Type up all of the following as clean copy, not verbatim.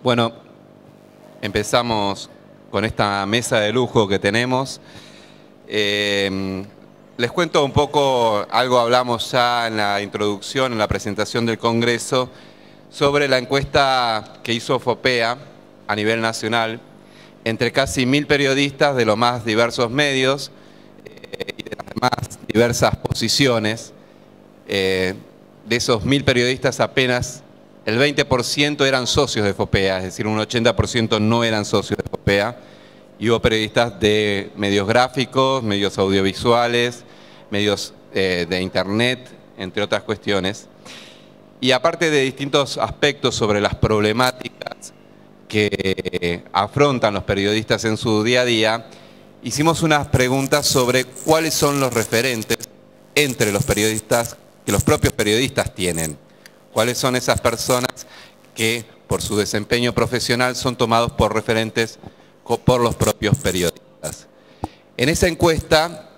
Bueno, empezamos con esta mesa de lujo que tenemos. Les cuento un poco, algo hablamos ya en la introducción, en la presentación del Congreso, sobre la encuesta que hizo FOPEA a nivel nacional entre casi 1000 periodistas de los más diversos medios y de las más diversas posiciones. De esos 1000 periodistas apenas el 20% eran socios de FOPEA, es decir, un 80% no eran socios de FOPEA. Y hubo periodistas de medios gráficos, medios audiovisuales, medios de internet, entre otras cuestiones. Y aparte de distintos aspectos sobre las problemáticas que afrontan los periodistas en su día a día, hicimos unas preguntas sobre cuáles son los referentes entre los periodistas que los propios periodistas tienen. ¿Cuáles son esas personas que por su desempeño profesional son tomados por referentes por los propios periodistas? En esa encuesta,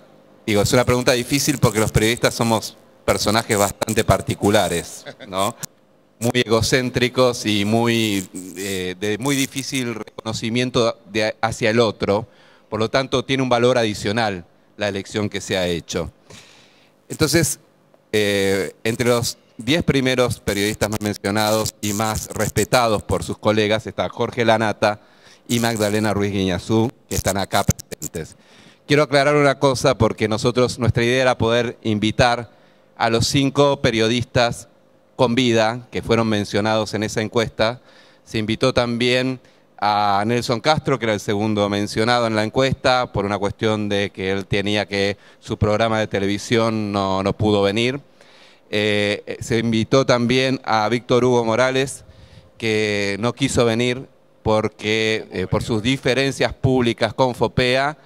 digo, es una pregunta difícil porque los periodistas somos personajes bastante particulares, ¿no? Muy egocéntricos y de muy difícil reconocimiento hacia el otro. Por lo tanto, tiene un valor adicional la elección que se ha hecho. Entonces, entre los 10 primeros periodistas más mencionados y más respetados por sus colegas está Jorge Lanata y Magdalena Ruiz Guiñazú, que están acá presentes. Quiero aclarar una cosa porque nuestra idea era poder invitar a los 5 periodistas con vida que fueron mencionados en esa encuesta. Se invitó también a Nelson Castro, que era el segundo mencionado en la encuesta, por una cuestión de que él tenía su programa de televisión no pudo venir. Se invitó también a Víctor Hugo Morales, que no quiso venir porque por sus diferencias públicas con FOPEA,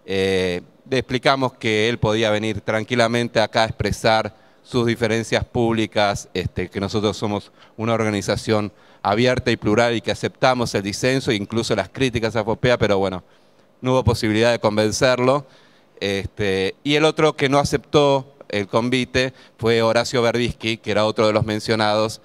le explicamos que él podía venir tranquilamente acá a expresar sus diferencias públicas, que nosotros somos una organización abierta y plural y que aceptamos el disenso e incluso las críticas a FOPEA, pero bueno, no hubo posibilidad de convencerlo. Y el otro que no aceptó el convite fue Horacio Berbisky, que era otro de los mencionados.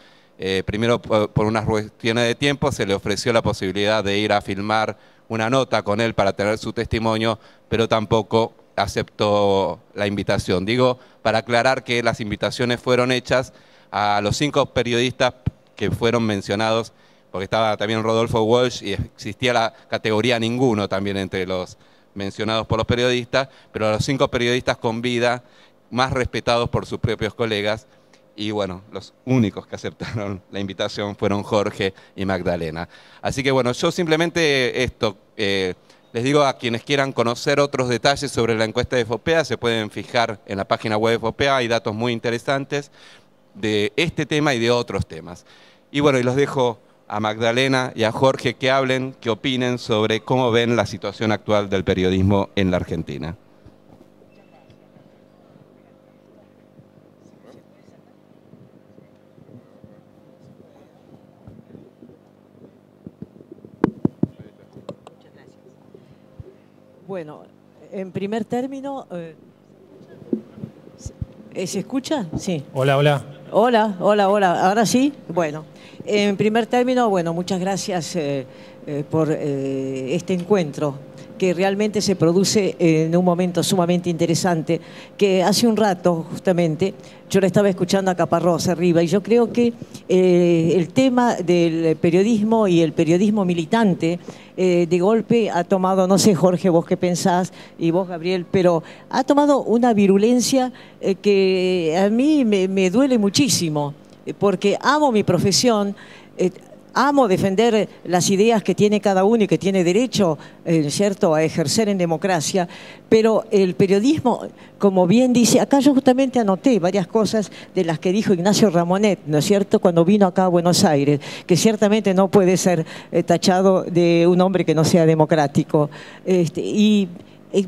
Primero, por unas cuestiones de tiempo, se le ofreció la posibilidad de ir a filmar una nota con él para tener su testimonio, pero tampoco aceptó la invitación. Digo, para aclarar que las invitaciones fueron hechas a los 5 periodistas que fueron mencionados, porque estaba también Rodolfo Walsh y existía la categoría ninguno también entre los mencionados por los periodistas, pero a los 5 periodistas con vida, más respetados por sus propios colegas, y bueno, los únicos que aceptaron la invitación fueron Jorge y Magdalena. Así que bueno, yo simplemente les digo a quienes quieran conocer otros detalles sobre la encuesta de FOPEA, se pueden fijar en la página web de FOPEA, hay datos muy interesantes de este tema y de otros temas. Y bueno, y los dejo a Magdalena y a Jorge que hablen, que opinen sobre cómo ven la situación actual del periodismo en la Argentina. Bueno, en primer término, ¿se escucha? Sí. Hola, hola. Hola, hola, hola. ¿Ahora sí? Bueno, en primer término, bueno, muchas gracias por este encuentro que realmente se produce en un momento sumamente interesante, que hace un rato justamente yo le estaba escuchando a Caparrós arriba y yo creo que el tema del periodismo y el periodismo militante de golpe ha tomado, no sé Jorge, vos qué pensás y vos Gabriel, pero ha tomado una virulencia que a mí me duele muchísimo porque amo mi profesión, amo defender las ideas que tiene cada uno y que tiene derecho, ¿cierto?, a ejercer en democracia, pero el periodismo, como bien dice, acá yo justamente anoté varias cosas de las que dijo Ignacio Ramonet, ¿no es cierto?, cuando vino acá a Buenos Aires, que ciertamente no puede ser tachado de un hombre que no sea democrático.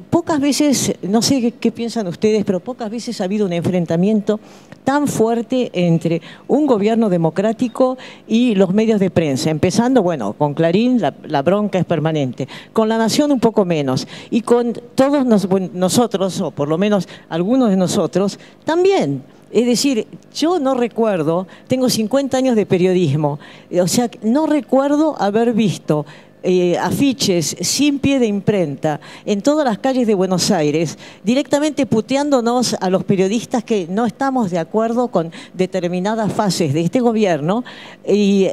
Pocas veces, no sé qué piensan ustedes, pero pocas veces ha habido un enfrentamiento tan fuerte entre un gobierno democrático y los medios de prensa. Empezando, bueno, con Clarín la bronca es permanente, con La Nación un poco menos, y con todos nosotros, o por lo menos algunos de nosotros, también. Es decir, yo no recuerdo, tengo 50 años de periodismo, o sea, no recuerdo haber visto afiches sin pie de imprenta en todas las calles de Buenos Aires, directamente puteándonos a los periodistas que no estamos de acuerdo con determinadas fases de este gobierno y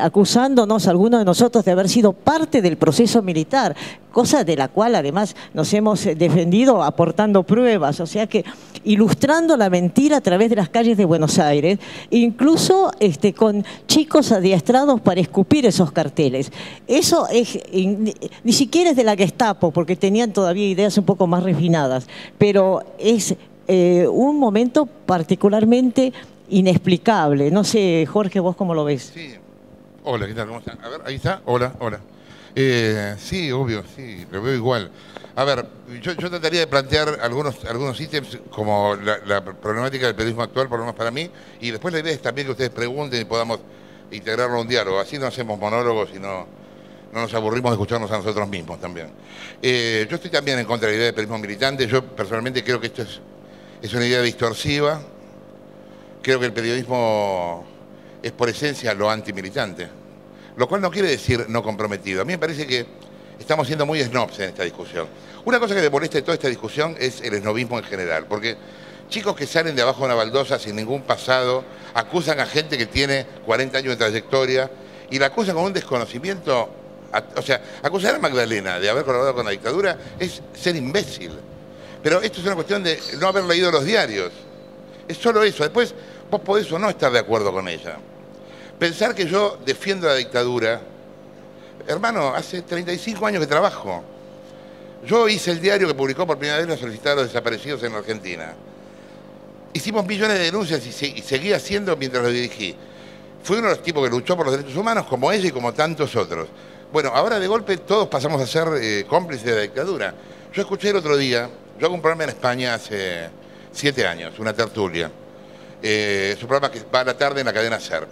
acusándonos a algunos de nosotros de haber sido parte del proceso militar, cosa de la cual además nos hemos defendido aportando pruebas, o sea que ilustrando la mentira a través de las calles de Buenos Aires, incluso con chicos adiestrados para escupir esos carteles. Eso ni siquiera es de la Gestapo, porque tenían todavía ideas un poco más refinadas, pero es un momento particularmente inexplicable. No sé, Jorge, ¿vos cómo lo ves? Sí. Hola, ¿qué tal? ¿Cómo están? A ver, ahí está. Hola, hola. Sí, obvio, sí, lo veo igual. A ver, yo trataría de plantear algunos ítems como la problemática del periodismo actual, por lo menos para mí, y después la idea es también que ustedes pregunten y podamos integrarlo a un diálogo. Así no hacemos monólogos y no nos aburrimos de escucharnos a nosotros mismos también. Yo estoy también en contra de la idea del periodismo militante. Yo personalmente creo que esto es una idea distorsiva. Creo que el periodismo es por esencia lo antimilitante, lo cual no quiere decir no comprometido. A mí me parece que estamos siendo muy snobs en esta discusión. Una cosa que me molesta de toda esta discusión es el snobismo en general, porque chicos que salen de abajo de una baldosa sin ningún pasado, acusan a gente que tiene 40 años de trayectoria y la acusan con un desconocimiento. O sea, acusar a Magdalena de haber colaborado con la dictadura es ser imbécil. Pero esto es una cuestión de no haber leído los diarios. Es solo eso. Después vos podés o no estar de acuerdo con ella. Pensar que yo defiendo la dictadura, hermano, hace 35 años que trabajo. Yo hice el diario que publicó por primera vez la solicitud de los desaparecidos en la Argentina. Hicimos millones de denuncias y seguí haciendo mientras lo dirigí. Fui uno de los tipos que luchó por los derechos humanos, como ella y como tantos otros. Bueno, ahora de golpe todos pasamos a ser cómplices de la dictadura. Yo escuché el otro día, yo hago un programa en España hace 7 años, una tertulia. Es un programa que va a la tarde en la cadena SER.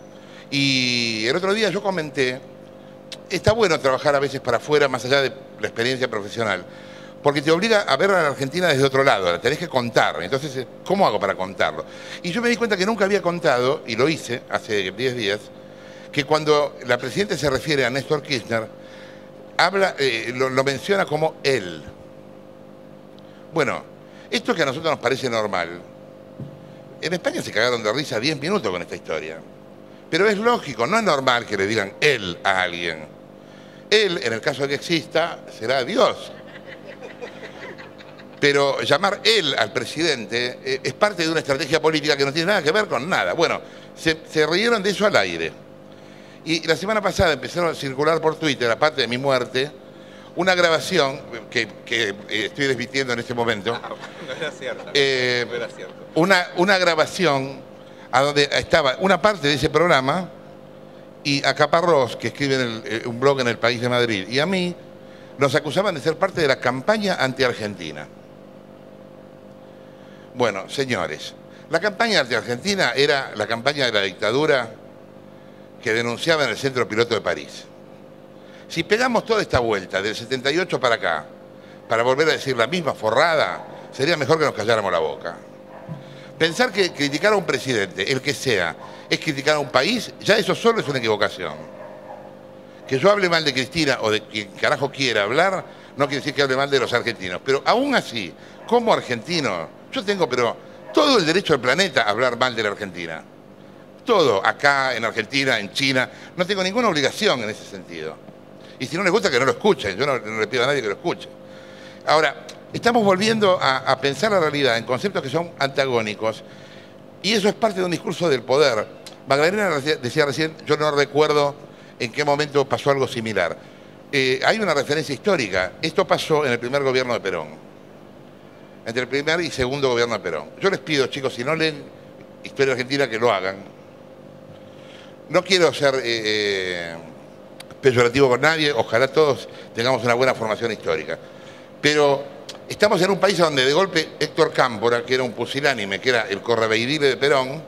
Y el otro día yo comenté, está bueno trabajar a veces para afuera, más allá de la experiencia profesional, porque te obliga a ver a la Argentina desde otro lado, la tenés que contar. Entonces, ¿cómo hago para contarlo? Y yo me di cuenta que nunca había contado, y lo hice hace 10 días, que cuando la presidenta se refiere a Néstor Kirchner, lo menciona como él. Bueno, esto que a nosotros nos parece normal, en España se cagaron de risa 10 minutos con esta historia. Pero es lógico, no es normal que le digan él a alguien. Él, en el caso de que exista, será Dios. Pero llamar él al presidente es parte de una estrategia política que no tiene nada que ver con nada. Bueno, se rieron de eso al aire. Y la semana pasada empezaron a circular por Twitter, aparte de mi muerte, una grabación que estoy desvistiendo en este momento. No era cierto. No era cierto. Una grabación a donde estaba una parte de ese programa y a Caparrós, que escribe un blog en El País de Madrid, y a mí, nos acusaban de ser parte de la campaña anti-Argentina. Bueno, señores, la campaña anti-Argentina era la campaña de la dictadura que denunciaba en el Centro Piloto de París. Si pegamos toda esta vuelta, del 78 para acá, para volver a decir la misma forrada, sería mejor que nos calláramos la boca. Pensar que criticar a un presidente, el que sea, es criticar a un país, ya eso solo es una equivocación. Que yo hable mal de Cristina o de quien carajo quiera hablar, no quiere decir que hable mal de los argentinos. Pero aún así, como argentino, yo tengo todo el derecho del planeta a hablar mal de la Argentina. Todo, acá, en Argentina, en China, no tengo ninguna obligación en ese sentido. Y si no les gusta, que no lo escuchen, yo no le pido a nadie que lo escuche. Ahora, estamos volviendo a pensar la realidad en conceptos que son antagónicos, y eso es parte de un discurso del poder. Magdalena decía recién, yo no recuerdo en qué momento pasó algo similar. Hay una referencia histórica. Esto pasó en el primer gobierno de Perón. Entre el primer y segundo gobierno de Perón. Yo les pido, chicos, si no leen Historia Argentina, que lo hagan. No quiero ser peyorativo con nadie, ojalá todos tengamos una buena formación histórica. Pero estamos en un país donde de golpe Héctor Cámpora, que era un pusilánime, que era el correveidile de Perón,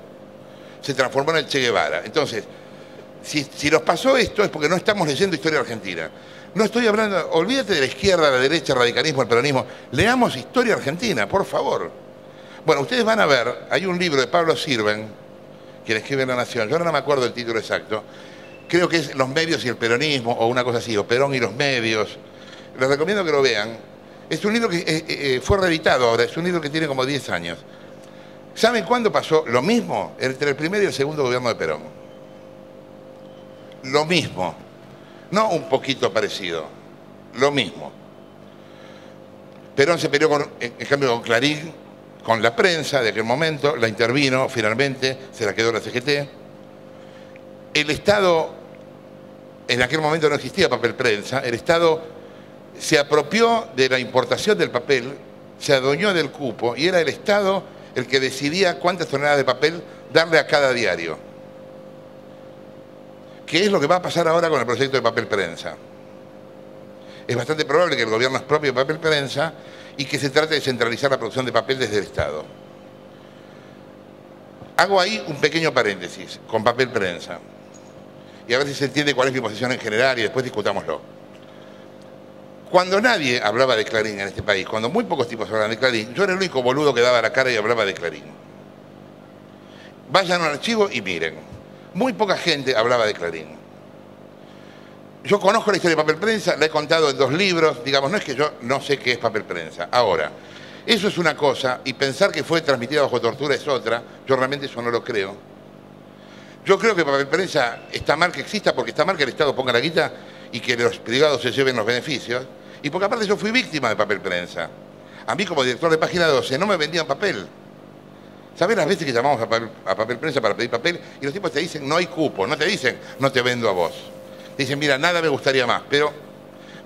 se transformó en el Che Guevara. Entonces, si nos pasó esto es porque no estamos leyendo historia argentina. No estoy hablando, olvídate de la izquierda, la derecha, el radicalismo, el peronismo. Leamos historia argentina, por favor. Bueno, ustedes van a ver, hay un libro de Pablo Sirven, quien escribe en La Nación, yo ahora no me acuerdo el título exacto, creo que es Los medios y el peronismo, o una cosa así, o Perón y los medios. Les recomiendo que lo vean. Es un libro que fue reeditado ahora, es un libro que tiene como 10 años. ¿Saben cuándo pasó lo mismo entre el primer y el segundo gobierno de Perón? Lo mismo. No un poquito parecido, lo mismo. Perón se peleó, en cambio, con Clarín, con la prensa de aquel momento, la intervino finalmente, se la quedó la CGT. El Estado, en aquel momento no existía papel prensa, el Estado se apropió de la importación del papel, se adueñó del cupo y era el Estado el que decidía cuántas toneladas de papel darle a cada diario. ¿Qué es lo que va a pasar ahora con el proyecto de papel prensa? Es bastante probable que el gobierno expropie papel prensa y que se trate de centralizar la producción de papel desde el Estado. Hago ahí un pequeño paréntesis con papel prensa y a ver si se entiende cuál es mi posición en general y después discutámoslo. Cuando nadie hablaba de Clarín en este país, cuando muy pocos tipos hablaban de Clarín, yo era el único boludo que daba la cara y hablaba de Clarín. Vayan al archivo y miren. Muy poca gente hablaba de Clarín. Yo conozco la historia de papel prensa, la he contado en 2 libros, digamos, no es que yo no sé qué es papel prensa. Ahora, eso es una cosa y pensar que fue transmitida bajo tortura es otra, yo realmente eso no lo creo. Yo creo que papel prensa está mal que exista porque está mal que el Estado ponga la guita y que los privados se lleven los beneficios. Y porque aparte yo fui víctima de papel prensa. A mí como director de Página 12 no me vendían papel. ¿Sabés las veces que llamamos a papel prensa para pedir papel? Y los tipos te dicen, no hay cupo, no te dicen, no te vendo a vos. Te dicen, mira, nada me gustaría más, pero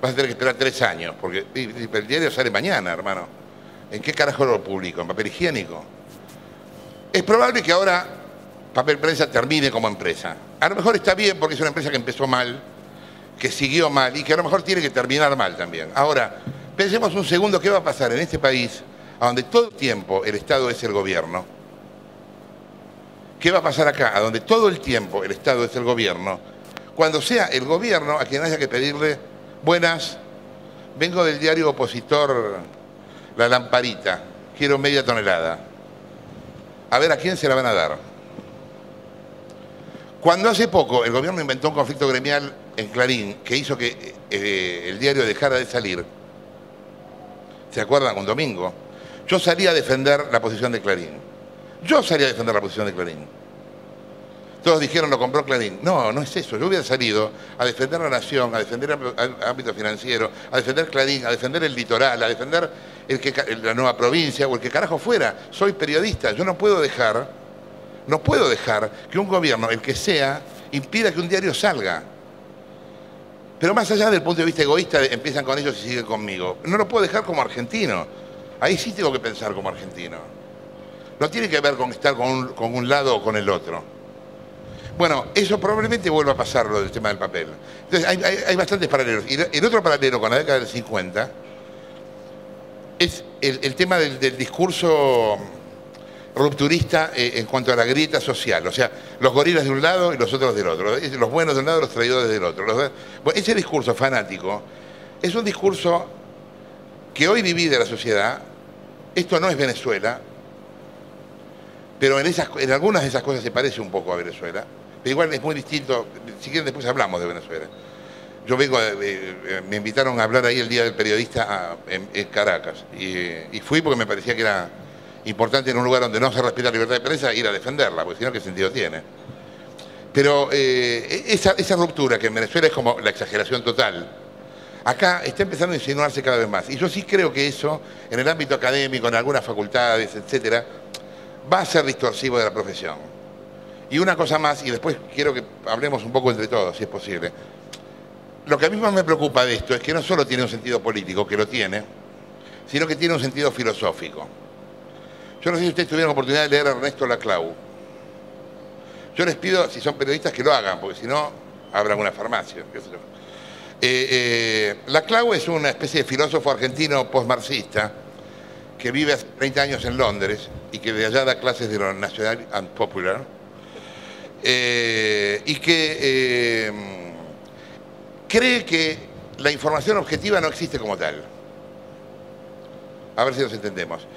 vas a tener que esperar 3 años, porque el diario sale mañana, hermano. ¿En qué carajo lo publico? ¿En papel higiénico? Es probable que ahora papel prensa termine como empresa. A lo mejor está bien porque es una empresa que empezó mal, que siguió mal y que a lo mejor tiene que terminar mal también. Ahora, pensemos un segundo qué va a pasar en este país, a donde todo el tiempo el Estado es el gobierno. ¿Qué va a pasar acá, a donde todo el tiempo el Estado es el gobierno? Cuando sea el gobierno a quien haya que pedirle, buenas, vengo del diario opositor La Lamparita, quiero media tonelada. A ver a quién se la van a dar. Cuando hace poco el gobierno inventó un conflicto gremial en Clarín que hizo que el diario dejara de salir, ¿se acuerdan? Un domingo. Yo salí a defender la posición de Clarín. Yo salí a defender la posición de Clarín. Todos dijeron, lo compró Clarín. No, no es eso. Yo hubiera salido a defender la nación, a defender el ámbito financiero, a defender Clarín, a defender el litoral, a defender la nueva provincia o el que carajo fuera. Soy periodista. Yo no puedo dejar que un gobierno, el que sea, impida que un diario salga. Pero más allá del punto de vista egoísta, empiezan con ellos y siguen conmigo. No lo puedo dejar como argentino. Ahí sí tengo que pensar como argentino. No tiene que ver con estar con un lado o con el otro. Bueno, eso probablemente vuelva a pasar lo del tema del papel. Entonces hay bastantes paralelos. Y el otro paralelo con la década del 50 es el tema del discurso rupturista en cuanto a la grieta social. O sea, los gorilas de un lado y los otros del otro. Los buenos de un lado y los traidores del otro. Bueno, ese discurso fanático es un discurso que hoy divide a la sociedad. Esto no es Venezuela, pero en algunas de esas cosas se parece un poco a Venezuela. Pero igual es muy distinto. Si quieren después hablamos de Venezuela. Yo vengo, me invitaron a hablar ahí el Día del Periodista en Caracas. Y fui porque me parecía que era importante en un lugar donde no se respeta la libertad de prensa ir a defenderla, porque si no, ¿qué sentido tiene? Pero esa ruptura que en Venezuela es como la exageración total, acá está empezando a insinuarse cada vez más. Y yo sí creo que eso, en el ámbito académico, en algunas facultades, etcétera, va a ser distorsivo de la profesión. Y una cosa más, y después quiero que hablemos un poco entre todos, si es posible. Lo que a mí más me preocupa de esto es que no solo tiene un sentido político, que lo tiene, sino que tiene un sentido filosófico. Yo no sé si ustedes tuvieron la oportunidad de leer a Ernesto Laclau. Yo les pido, si son periodistas, que lo hagan, porque si no, abran una farmacia. Qué sé yo. Laclau es una especie de filósofo argentino postmarxista que vive hace 30 años en Londres y que de allá da clases de lo National and Popular y que cree que la información objetiva no existe como tal. A ver si nos entendemos.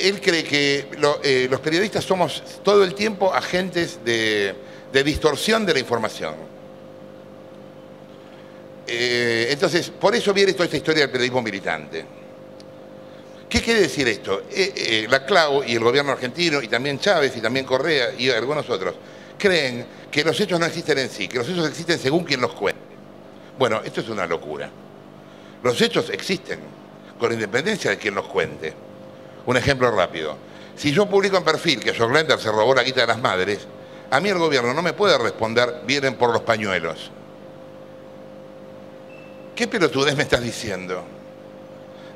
él cree que los periodistas somos todo el tiempo agentes de distorsión de la información. Entonces, por eso viene toda esta historia del periodismo militante. ¿Qué quiere decir esto? La CLAU y el gobierno argentino, y también Chávez, y también Correa, y algunos otros, creen que los hechos no existen en sí, que los hechos existen según quien los cuente. Bueno, esto es una locura. Los hechos existen, con independencia de quien los cuente. Un ejemplo rápido. Si yo publico en perfil que Joclender se robó la guita de las madres, a mí el gobierno no me puede responder, vienen por los pañuelos. ¿Qué pelotudez me estás diciendo?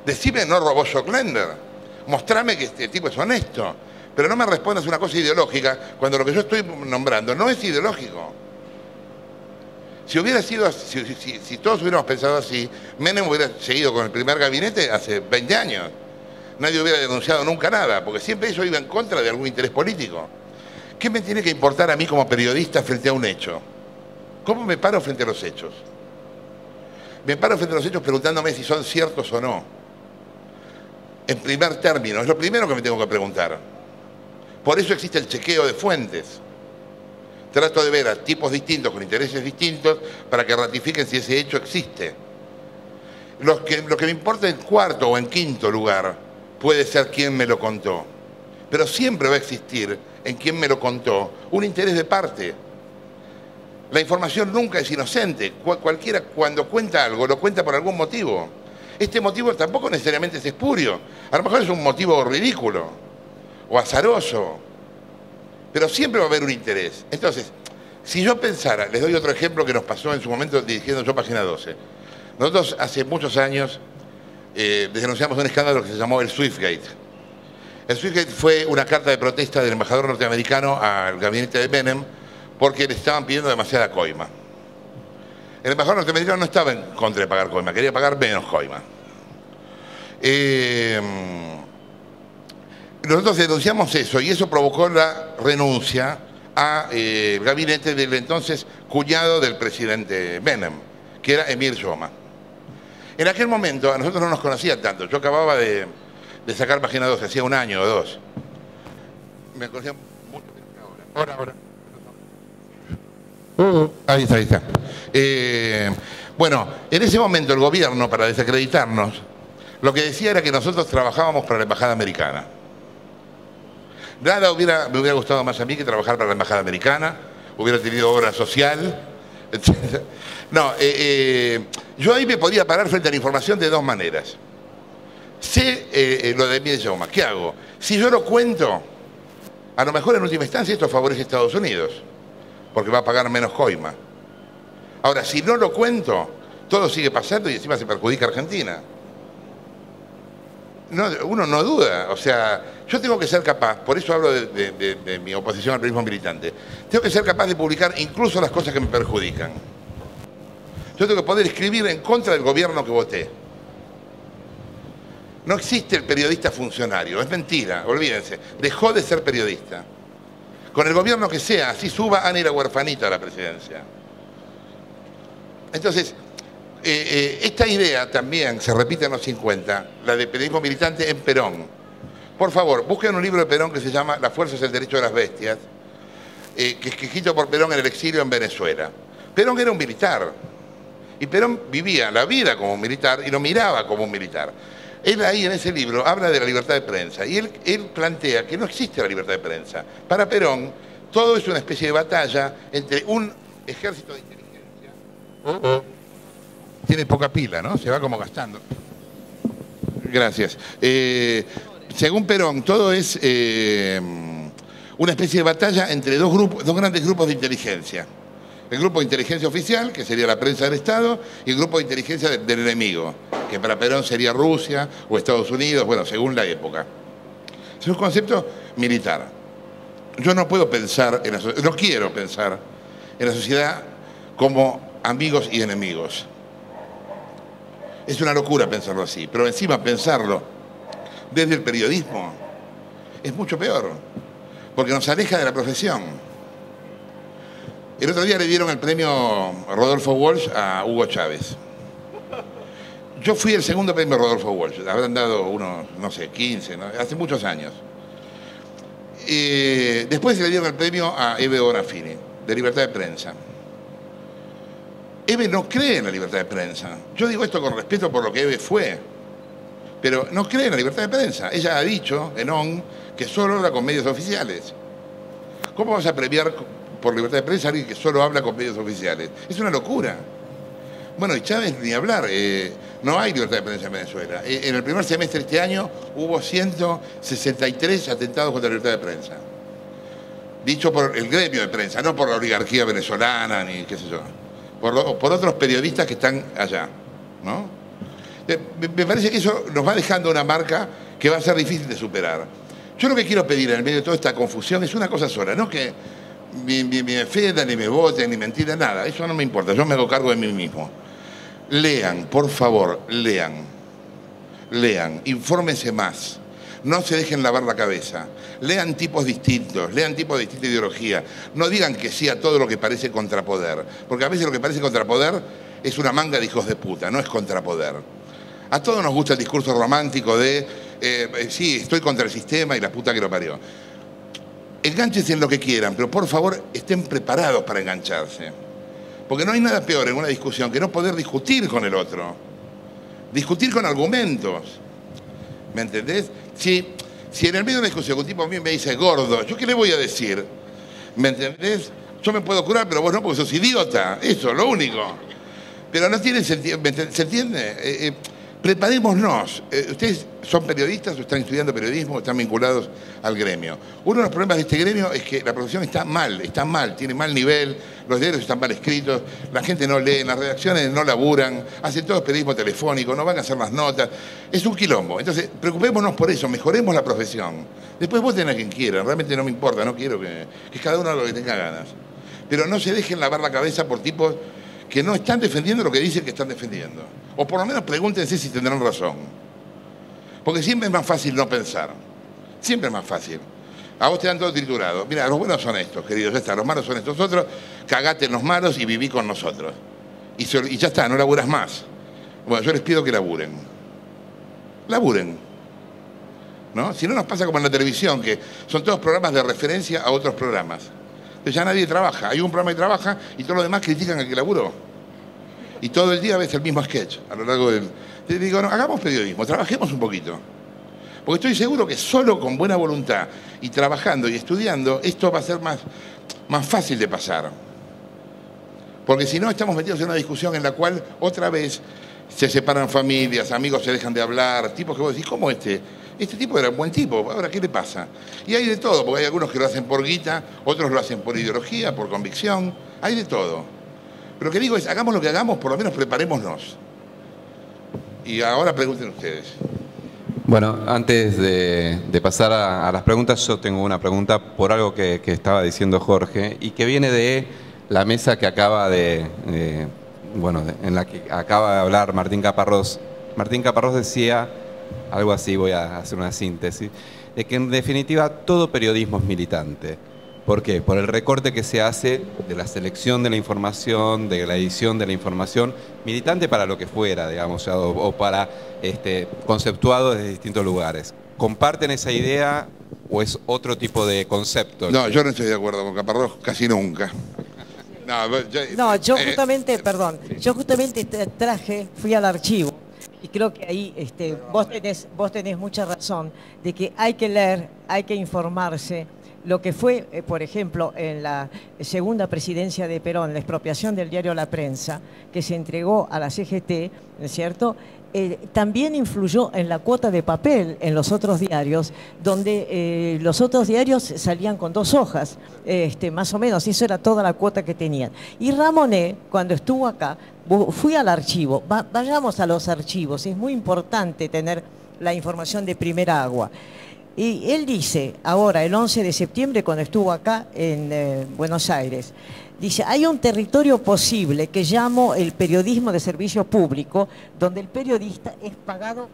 Decime no robó Joclender. Mostrame que este tipo es honesto. Pero no me respondas una cosa ideológica cuando lo que yo estoy nombrando no es ideológico. Si hubiera sido, si todos hubiéramos pensado así, Menem hubiera seguido con el primer gabinete hace 20 años. Nadie hubiera denunciado nunca nada, porque siempre eso iba en contra de algún interés político. ¿Qué me tiene que importar a mí como periodista frente a un hecho? ¿Cómo me paro frente a los hechos? Me paro frente a los hechos preguntándome si son ciertos o no. En primer término, es lo primero que me tengo que preguntar. Por eso existe el chequeo de fuentes. Trato de ver a tipos distintos, con intereses distintos, para que ratifiquen si ese hecho existe. Lo que me importa en cuarto o en quinto lugar puede ser quién me lo contó. Pero siempre va a existir en quién me lo contó un interés de parte. La información nunca es inocente. Cualquiera cuando cuenta algo lo cuenta por algún motivo. Este motivo tampoco necesariamente es espurio. A lo mejor es un motivo ridículo o azaroso. Pero siempre va a haber un interés. Entonces, si yo pensara, les doy otro ejemplo que nos pasó en su momento dirigiendo yo Página 12. Nosotros hace muchos años denunciamos un escándalo que se llamó el Swiftgate. El Swiftgate fue una carta de protesta del embajador norteamericano al gabinete de Menem porque le estaban pidiendo demasiada coima. El embajador norteamericano no estaba en contra de pagar coima, quería pagar menos coima. Nosotros denunciamos eso y eso provocó la renuncia al gabinete del entonces cuñado del presidente Menem, que era Emir Yoma. En aquel momento a nosotros no nos conocían tanto. Yo acababa de sacar Página 12, hacía un año o dos. Me conocían mucho menos que ahora. Ahí está. Bueno, en ese momento el gobierno, para desacreditarnos, lo que decía era que nosotros trabajábamos para la embajada americana. Nada me hubiera gustado más a mí que trabajar para la embajada americana, hubiera tenido obra social, etc. No, yo ahí me podía parar frente a la información de dos maneras. Sé lo de Emir Yoma, ¿qué hago? Si yo lo cuento, a lo mejor en última instancia esto favorece a Estados Unidos, porque va a pagar menos coima. Ahora, si no lo cuento, todo sigue pasando y encima se perjudica a Argentina. No, uno no duda, o sea, yo tengo que ser capaz, por eso hablo de mi oposición al periodismo militante, tengo que ser capaz de publicar incluso las cosas que me perjudican. Yo tengo que poder escribir en contra del gobierno que voté. No existe el periodista funcionario, es mentira, olvídense, dejó de ser periodista. Con el gobierno que sea, así suba Ana y la huerfanita a la presidencia. Entonces, esta idea también se repite en los 50, la de periodismo militante en Perón. Por favor, busquen un libro de Perón que se llama La fuerza es el derecho de las bestias, que es escrito por Perón en el exilio en Venezuela. Perón era un militar, y Perón vivía la vida como un militar y lo miraba como un militar. Él ahí en ese libro habla de la libertad de prensa, y él plantea que no existe la libertad de prensa. Para Perón, todo es una especie de batalla entre un ejército de inteligencia... Tiene poca pila, ¿no? Se va como gastando. Gracias. Según Perón, todo es una especie de batalla entre dos grandes grupos de inteligencia. El grupo de inteligencia oficial, que sería la prensa del Estado, y el grupo de inteligencia del enemigo, que para Perón sería Rusia o Estados Unidos, bueno, según la época. Es un concepto militar. Yo no puedo pensar, no quiero pensar en la sociedad como amigos y enemigos. Es una locura pensarlo así, pero encima pensarlo desde el periodismo es mucho peor, porque nos aleja de la profesión. El otro día le dieron el premio Rodolfo Walsh a Hugo Chávez. Yo fui el segundo premio Rodolfo Walsh, habrán dado unos, no sé, 15, ¿no? Hace muchos años. Después se le dieron el premio a Eve Bonafini, de libertad de prensa. Eve no cree en la libertad de prensa. Yo digo esto con respeto por lo que Eve fue, pero no cree en la libertad de prensa. Ella ha dicho en ON que solo habla con medios oficiales. ¿Cómo vas a premiar por libertad de prensa a alguien que solo habla con medios oficiales? Es una locura. Bueno, y Chávez ni hablar, no hay libertad de prensa en Venezuela. En el primer semestre de este año hubo 163 atentados contra la libertad de prensa. Dicho por el gremio de prensa, no por la oligarquía venezolana, ni qué sé yo. Por otros periodistas que están allá, ¿no? Me parece que eso nos va dejando una marca que va a ser difícil de superar. Yo lo que quiero pedir en el medio de toda esta confusión es una cosa sola, no que me defendan, ni me voten, ni mentira, nada. Eso no me importa, yo me hago cargo de mí mismo. Lean, por favor, lean, infórmense más. No se dejen lavar la cabeza. Lean tipos distintos, lean tipos de distinta ideología. No digan que sí a todo lo que parece contrapoder. Porque a veces lo que parece contrapoder es una manga de hijos de puta, no es contrapoder. A todos nos gusta el discurso romántico de sí, estoy contra el sistema y la puta que lo parió. Engánchese en lo que quieran, pero por favor estén preparados para engancharse. Porque no hay nada peor en una discusión que no poder discutir con el otro. Discutir con argumentos. ¿Me entendés? Si en el medio de una discusión un tipo a mí me dice gordo, ¿yo qué le voy a decir? ¿Me entendés? Yo me puedo curar, pero vos no, porque sos idiota. Eso, lo único. Pero no tiene sentido. ¿Se entiende? Preparémonos. Ustedes son periodistas o están estudiando periodismo o están vinculados al gremio. Uno de los problemas de este gremio es que la profesión está mal, tiene mal nivel, los diarios están mal escritos, la gente no lee, las redacciones no laburan, hacen todo periodismo telefónico, no van a hacer las notas. Es un quilombo. Entonces, preocupémonos por eso, mejoremos la profesión. Después voten a quien quieran, realmente no me importa, no quiero que cada uno haga lo que tenga ganas. Pero no se dejen lavar la cabeza por tipos que no están defendiendo lo que dicen que están defendiendo. O por lo menos pregúntense si tendrán razón. Porque siempre es más fácil no pensar. Siempre es más fácil. A vos te dan todo triturado. Mira, los buenos son estos, queridos. Ya está, los malos son estos otros. Cagate en los malos y viví con nosotros. Y ya está, no laburas más. Bueno, yo les pido que laburen. Laburen. ¿No? Si no nos pasa como en la televisión, que son todos programas de referencia a otros programas. Entonces ya nadie trabaja. Hay un programa que trabaja y todos los demás critican al que laburó. Y todo el día ves el mismo sketch a lo largo del... Te digo, no, hagamos periodismo, trabajemos un poquito. Porque estoy seguro que solo con buena voluntad y trabajando y estudiando, esto va a ser más fácil de pasar. Porque si no, estamos metidos en una discusión en la cual otra vez se separan familias, amigos se dejan de hablar, tipos que vos decís, ¿cómo este? Este tipo era un buen tipo, ahora ¿qué le pasa? Y hay de todo, porque hay algunos que lo hacen por guita, otros lo hacen por ideología, por convicción, hay de todo. Pero lo que digo es, hagamos lo que hagamos, por lo menos preparémonos. Y ahora pregunten ustedes. Bueno, antes de pasar a las preguntas, yo tengo una pregunta por algo que estaba diciendo Jorge y que viene de la mesa que acaba en la que acaba de hablar Martín Caparrós. Martín Caparrós decía algo así, voy a hacer una síntesis, de que en definitiva todo periodismo es militante. ¿Por qué? Por el recorte que se hace de la selección de la información, de la edición de la información, militante para lo que fuera, digamos, o para conceptuado desde distintos lugares. ¿Comparten esa idea o es otro tipo de concepto? No, yo no estoy de acuerdo con Caparrós casi nunca. Yo justamente fui al archivo y creo que ahí vos tenés mucha razón de que hay que leer, hay que informarse. Lo que fue, por ejemplo, en la segunda presidencia de Perón, la expropiación del diario La Prensa, que se entregó a la CGT, ¿no es cierto?, también influyó en la cuota de papel en los otros diarios, donde los otros diarios salían con 2 hojas, más o menos, eso era toda la cuota que tenían. Y Ramonet, cuando estuvo acá, fui al archivo, vayamos a los archivos, es muy importante tener la información de primera agua. Y él dice, ahora, el 11 de septiembre, cuando estuvo acá en Buenos Aires, dice, hay un territorio posible que llamo el periodismo de servicio público, donde el periodista es pagado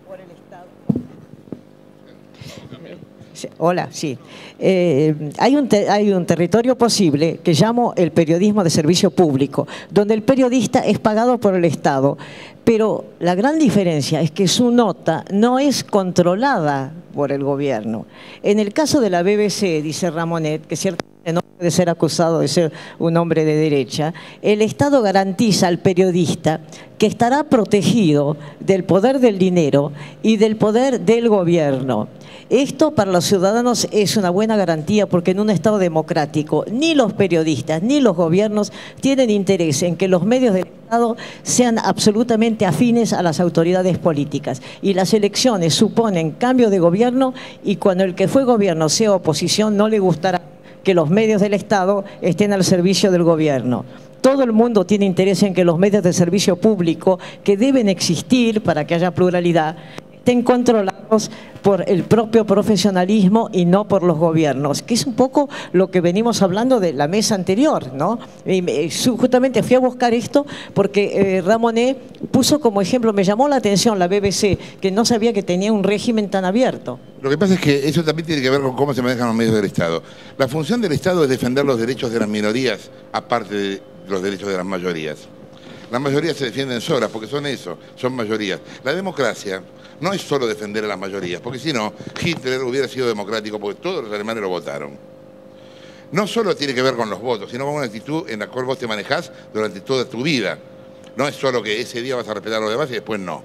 por el Estado. Sí, hola, sí. Hay un territorio posible que llamo el periodismo de servicio público, donde el periodista es pagado por el Estado, pero la gran diferencia es que su nota no es controlada por el gobierno. En el caso de la BBC, dice Ramonet, que ciertamente no puede ser acusado de ser un hombre de derecha, el Estado garantiza al periodista que estará protegido del poder del dinero y del poder del gobierno. Esto para los ciudadanos es una buena garantía porque en un Estado democrático ni los periodistas ni los gobiernos tienen interés en que los medios del Estado sean absolutamente afines a las autoridades políticas. Y las elecciones suponen cambio de gobierno y cuando el que fue gobierno sea oposición no le gustará que los medios del Estado estén al servicio del gobierno. Todo el mundo tiene interés en que los medios de servicio público, que deben existir para que haya pluralidad, estén controlados por el propio profesionalismo y no por los gobiernos, que es un poco lo que venimos hablando de la mesa anterior, ¿no? Justamente fui a buscar esto porque Ramonet puso como ejemplo, me llamó la atención la BBC, que no sabía que tenía un régimen tan abierto. Lo que pasa es que eso también tiene que ver con cómo se manejan los medios del Estado. La función del Estado es defender los derechos de las minorías, aparte de los derechos de las mayorías. Las mayorías se defienden solas porque son eso, son mayorías. La democracia no es solo defender a las mayorías, porque si no, Hitler hubiera sido democrático porque todos los alemanes lo votaron. No solo tiene que ver con los votos, sino con una actitud en la cual vos te manejás durante toda tu vida. No es solo que ese día vas a respetar a los demás y después no.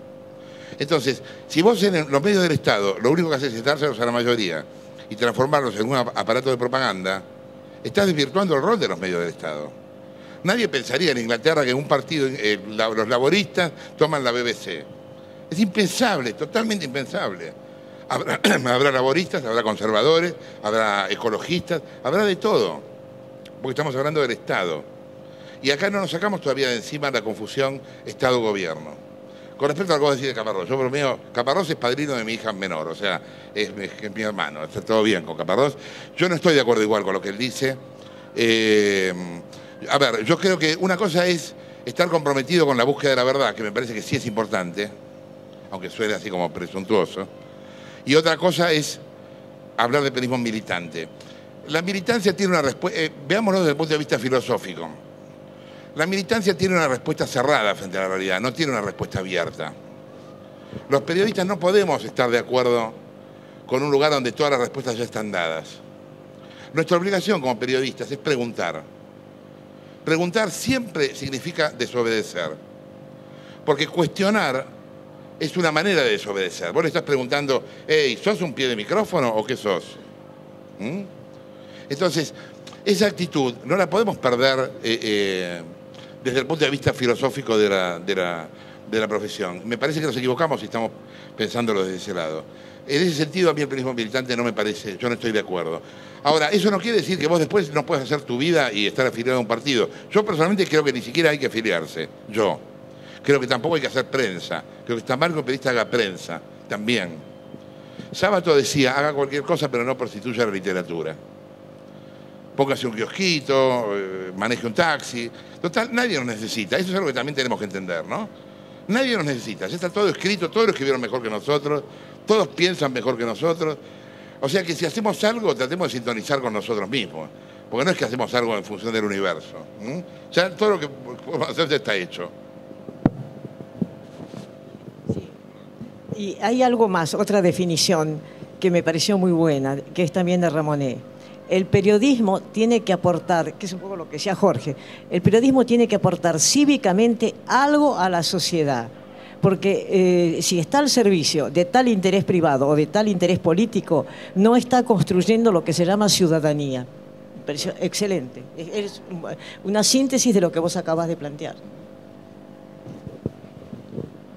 Entonces, si vos en los medios del Estado lo único que haces es dárselos a la mayoría y transformarlos en un aparato de propaganda, estás desvirtuando el rol de los medios del Estado. Nadie pensaría en Inglaterra que un partido, los laboristas, toman la BBC. Es impensable, totalmente impensable. Habrá laboristas, habrá conservadores, habrá ecologistas, habrá de todo, porque estamos hablando del Estado. Y acá no nos sacamos todavía de encima la confusión Estado-Gobierno. Con respecto a lo que vos decís de Caparrós, yo por mí, Caparrós es padrino de mi hija menor, o sea, es mi hermano, está todo bien con Caparrós. Yo no estoy de acuerdo igual con lo que él dice. A ver, yo creo que una cosa es estar comprometido con la búsqueda de la verdad, que me parece que sí es importante, aunque suene así como presuntuoso. Y otra cosa es hablar de periodismo militante. La militancia tiene una respuesta, veámoslo desde el punto de vista filosófico. La militancia tiene una respuesta cerrada frente a la realidad, no tiene una respuesta abierta. Los periodistas no podemos estar de acuerdo con un lugar donde todas las respuestas ya están dadas. Nuestra obligación como periodistas es preguntar. Preguntar siempre significa desobedecer, porque cuestionar es una manera de desobedecer. Vos le estás preguntando, hey, ¿sos un pie de micrófono o qué sos? Entonces, esa actitud no la podemos perder desde el punto de vista filosófico de la profesión. Me parece que nos equivocamos si estamos pensándolo desde ese lado. En ese sentido, a mí el periodismo militante no me parece, yo no estoy de acuerdo. Ahora, eso no quiere decir que vos después no puedas hacer tu vida y estar afiliado a un partido. Yo personalmente creo que ni siquiera hay que afiliarse, yo. Creo que tampoco hay que hacer prensa. Creo que está mal que un periodista haga prensa, también. Sábato decía, haga cualquier cosa, pero no prostituya la literatura. Póngase un kiosquito, maneje un taxi. Total, nadie nos necesita. Eso es algo que también tenemos que entender, ¿no? Nadie nos necesita. Ya está todo escrito, todos lo escribieron mejor que nosotros, todos piensan mejor que nosotros. O sea que si hacemos algo, tratemos de sintonizar con nosotros mismos. Porque no es que hacemos algo en función del universo. Ya todo lo que podemos hacer ya está hecho. Y hay algo más, otra definición que me pareció muy buena, que es también de Ramonet. El periodismo tiene que aportar, que es un poco lo que decía Jorge, el periodismo tiene que aportar cívicamente algo a la sociedad. Porque si está al servicio de tal interés privado o de tal interés político, no está construyendo lo que se llama ciudadanía. Me pareció excelente. Es una síntesis de lo que vos acabas de plantear.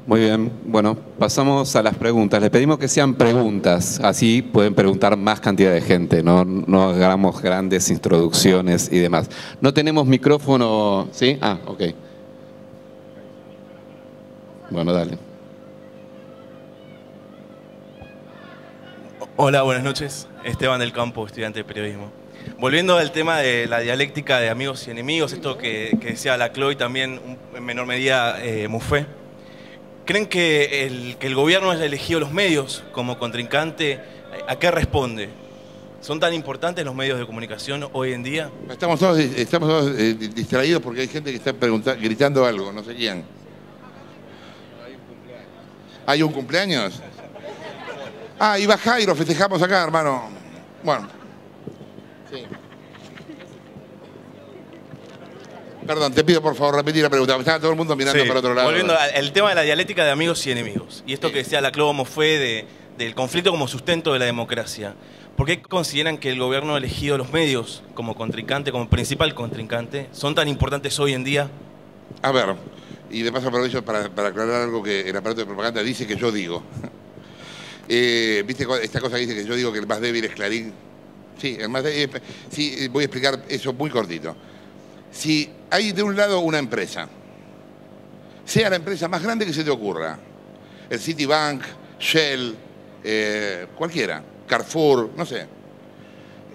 Muy bien, bueno, pasamos a las preguntas. Les pedimos que sean preguntas, así pueden preguntar más cantidad de gente, no hagamos grandes introducciones y demás. No tenemos micrófono, ¿sí? Ah, ok. Bueno, dale. Hola, buenas noches. Esteban del Campo, estudiante de periodismo. Volviendo al tema de la dialéctica de amigos y enemigos, esto que decía Laclau y también en menor medida Muffet. ¿Creen que el gobierno haya elegido los medios como contrincante? ¿A qué responde? ¿Son tan importantes los medios de comunicación hoy en día? Estamos todos distraídos porque hay gente que está gritando algo, no sé quién. ¿Hay un cumpleaños? Ah, y bajá y lo festejamos acá, hermano. Bueno. Sí. Perdón, te pido por favor repetir la pregunta. Estaba todo el mundo mirando para otro lado. Volviendo al tema de la dialéctica de amigos y enemigos. Y esto que decía la Clova Mofé del conflicto como sustento de la democracia. ¿Por qué consideran que el gobierno ha elegido los medios como contrincante, como principal contrincante? ¿Son tan importantes hoy en día? A ver, y de paso aprovecho para aclarar algo que el aparato de propaganda dice que yo digo. ¿Viste esta cosa que dice que yo digo que el más débil es Clarín? Sí, el más débil, sí, voy a explicar eso muy cortito. Si hay de un lado una empresa, sea la empresa más grande que se te ocurra, el Citibank, Shell, cualquiera, Carrefour, no sé.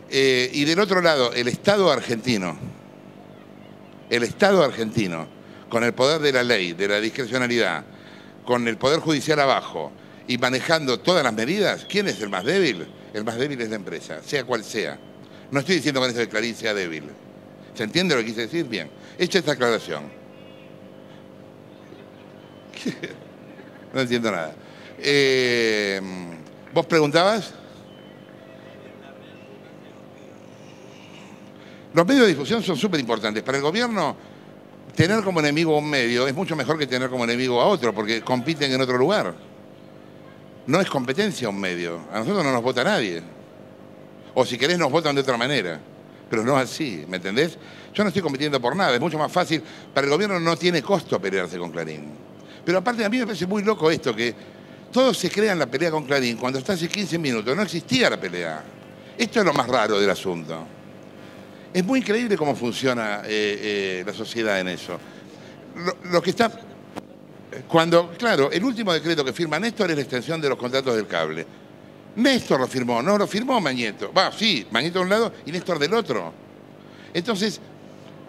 Y del otro lado, el Estado argentino, con el poder de la ley, de la discrecionalidad, con el poder judicial abajo y manejando todas las medidas, ¿quién es el más débil? El más débil es la empresa, sea cual sea. No estoy diciendo con eso que Clarín sea débil. ¿Se entiende lo que quise decir? Bien. Hecha esta aclaración. No entiendo nada. ¿Vos preguntabas? Los medios de difusión son súper importantes. Para el gobierno, tener como enemigo a un medio es mucho mejor que tener como enemigo a otro, porque compiten en otro lugar. No es competencia un medio. A nosotros no nos vota nadie. O si querés nos votan de otra manera. Pero no así, ¿me entendés? Yo no estoy compitiendo por nada. Es mucho más fácil. Para el gobierno no tiene costo pelearse con Clarín. Pero aparte a mí me parece muy loco esto, que todos se crean la pelea con Clarín cuando hasta hace 15 minutos no existía la pelea. Esto es lo más raro del asunto. Es muy increíble cómo funciona la sociedad en eso. Lo que está... Claro, el último decreto que firma Néstor es la extensión de los contratos del cable. Néstor lo firmó, no lo firmó Mañeto. Sí, Mañeto de un lado y Néstor del otro. Entonces,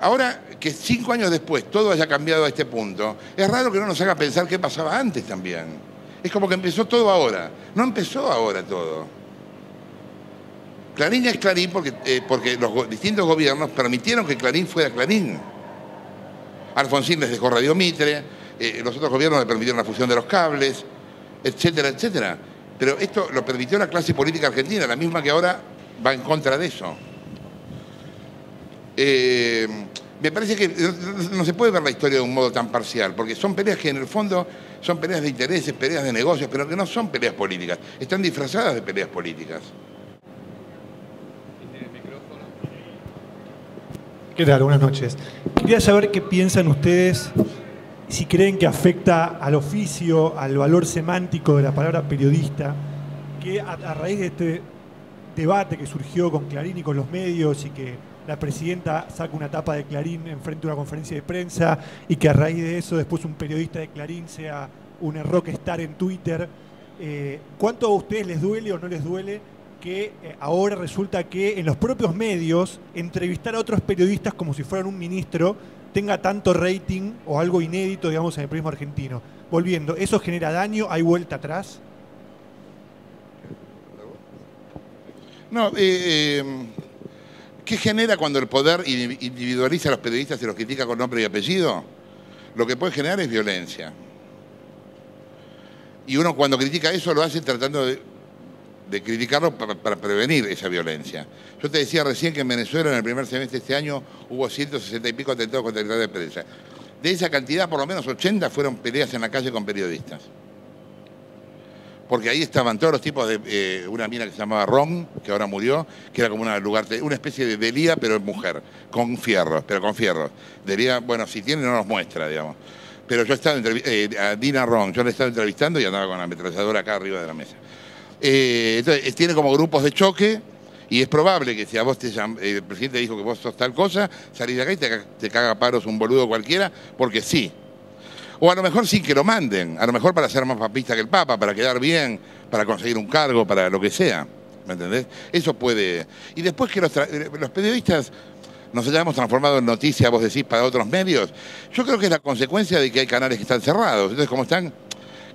ahora que 5 años después todo haya cambiado a este punto, es raro que no nos haga pensar qué pasaba antes también. Es como que empezó todo ahora. No empezó ahora todo. Clarín es Clarín porque los distintos gobiernos permitieron que Clarín fuera Clarín. Alfonsín les dejó Radio Mitre, los otros gobiernos le permitieron la fusión de los cables, etcétera, etcétera. Pero esto lo permitió la clase política argentina, la misma que ahora va en contra de eso. Me parece que no se puede ver la historia de un modo tan parcial, porque son peleas que en el fondo son peleas de intereses, peleas de negocios, pero que no son peleas políticas, están disfrazadas de peleas políticas. ¿Qué tal? Buenas noches. Quería saber qué piensan ustedes, si creen que afecta al oficio, al valor semántico de la palabra periodista, que a raíz de este debate que surgió con Clarín y con los medios y que la presidenta saca una tapa de Clarín enfrente de una conferencia de prensa y que a raíz de eso después un periodista de Clarín sea un rockstar en Twitter, ¿cuánto a ustedes les duele o no les duele que ahora resulta que en los propios medios entrevistar a otros periodistas como si fueran un ministro tenga tanto rating o algo inédito, digamos, en el periodismo argentino? Volviendo, ¿eso genera daño? ¿Hay vuelta atrás? No, ¿qué genera cuando el poder individualiza a los periodistas y los critica con nombre y apellido? Lo que puede generar es violencia. Y uno cuando critica eso lo hace tratando de criticarlo para prevenir esa violencia. Yo te decía recién que en Venezuela en el primer semestre de este año hubo 160 y pico atentados contra la libertad de prensa. De esa cantidad, por lo menos 80 fueron peleas en la calle con periodistas. Porque ahí estaban todos los tipos de una mina que se llamaba Ron, que ahora murió, que era como una especie de Delía, pero mujer, con fierros. Delía, bueno, si tiene no nos muestra, digamos. Pero yo he estado a Dina Ron, yo la he estado entrevistando y andaba con la ametralladora acá arriba de la mesa. Entonces, tiene como grupos de choque y es probable que si a vos el presidente dijo que vos sos tal cosa, salís de acá y te caga a paros un boludo cualquiera, porque sí. O a lo mejor sin que lo manden, a lo mejor para ser más papista que el Papa, para quedar bien, para conseguir un cargo, para lo que sea, ¿me entendés? Eso puede... Y después que los periodistas nos hayamos transformado en noticia, vos decís, para otros medios, yo creo que es la consecuencia de que hay canales que están cerrados. Entonces, como están...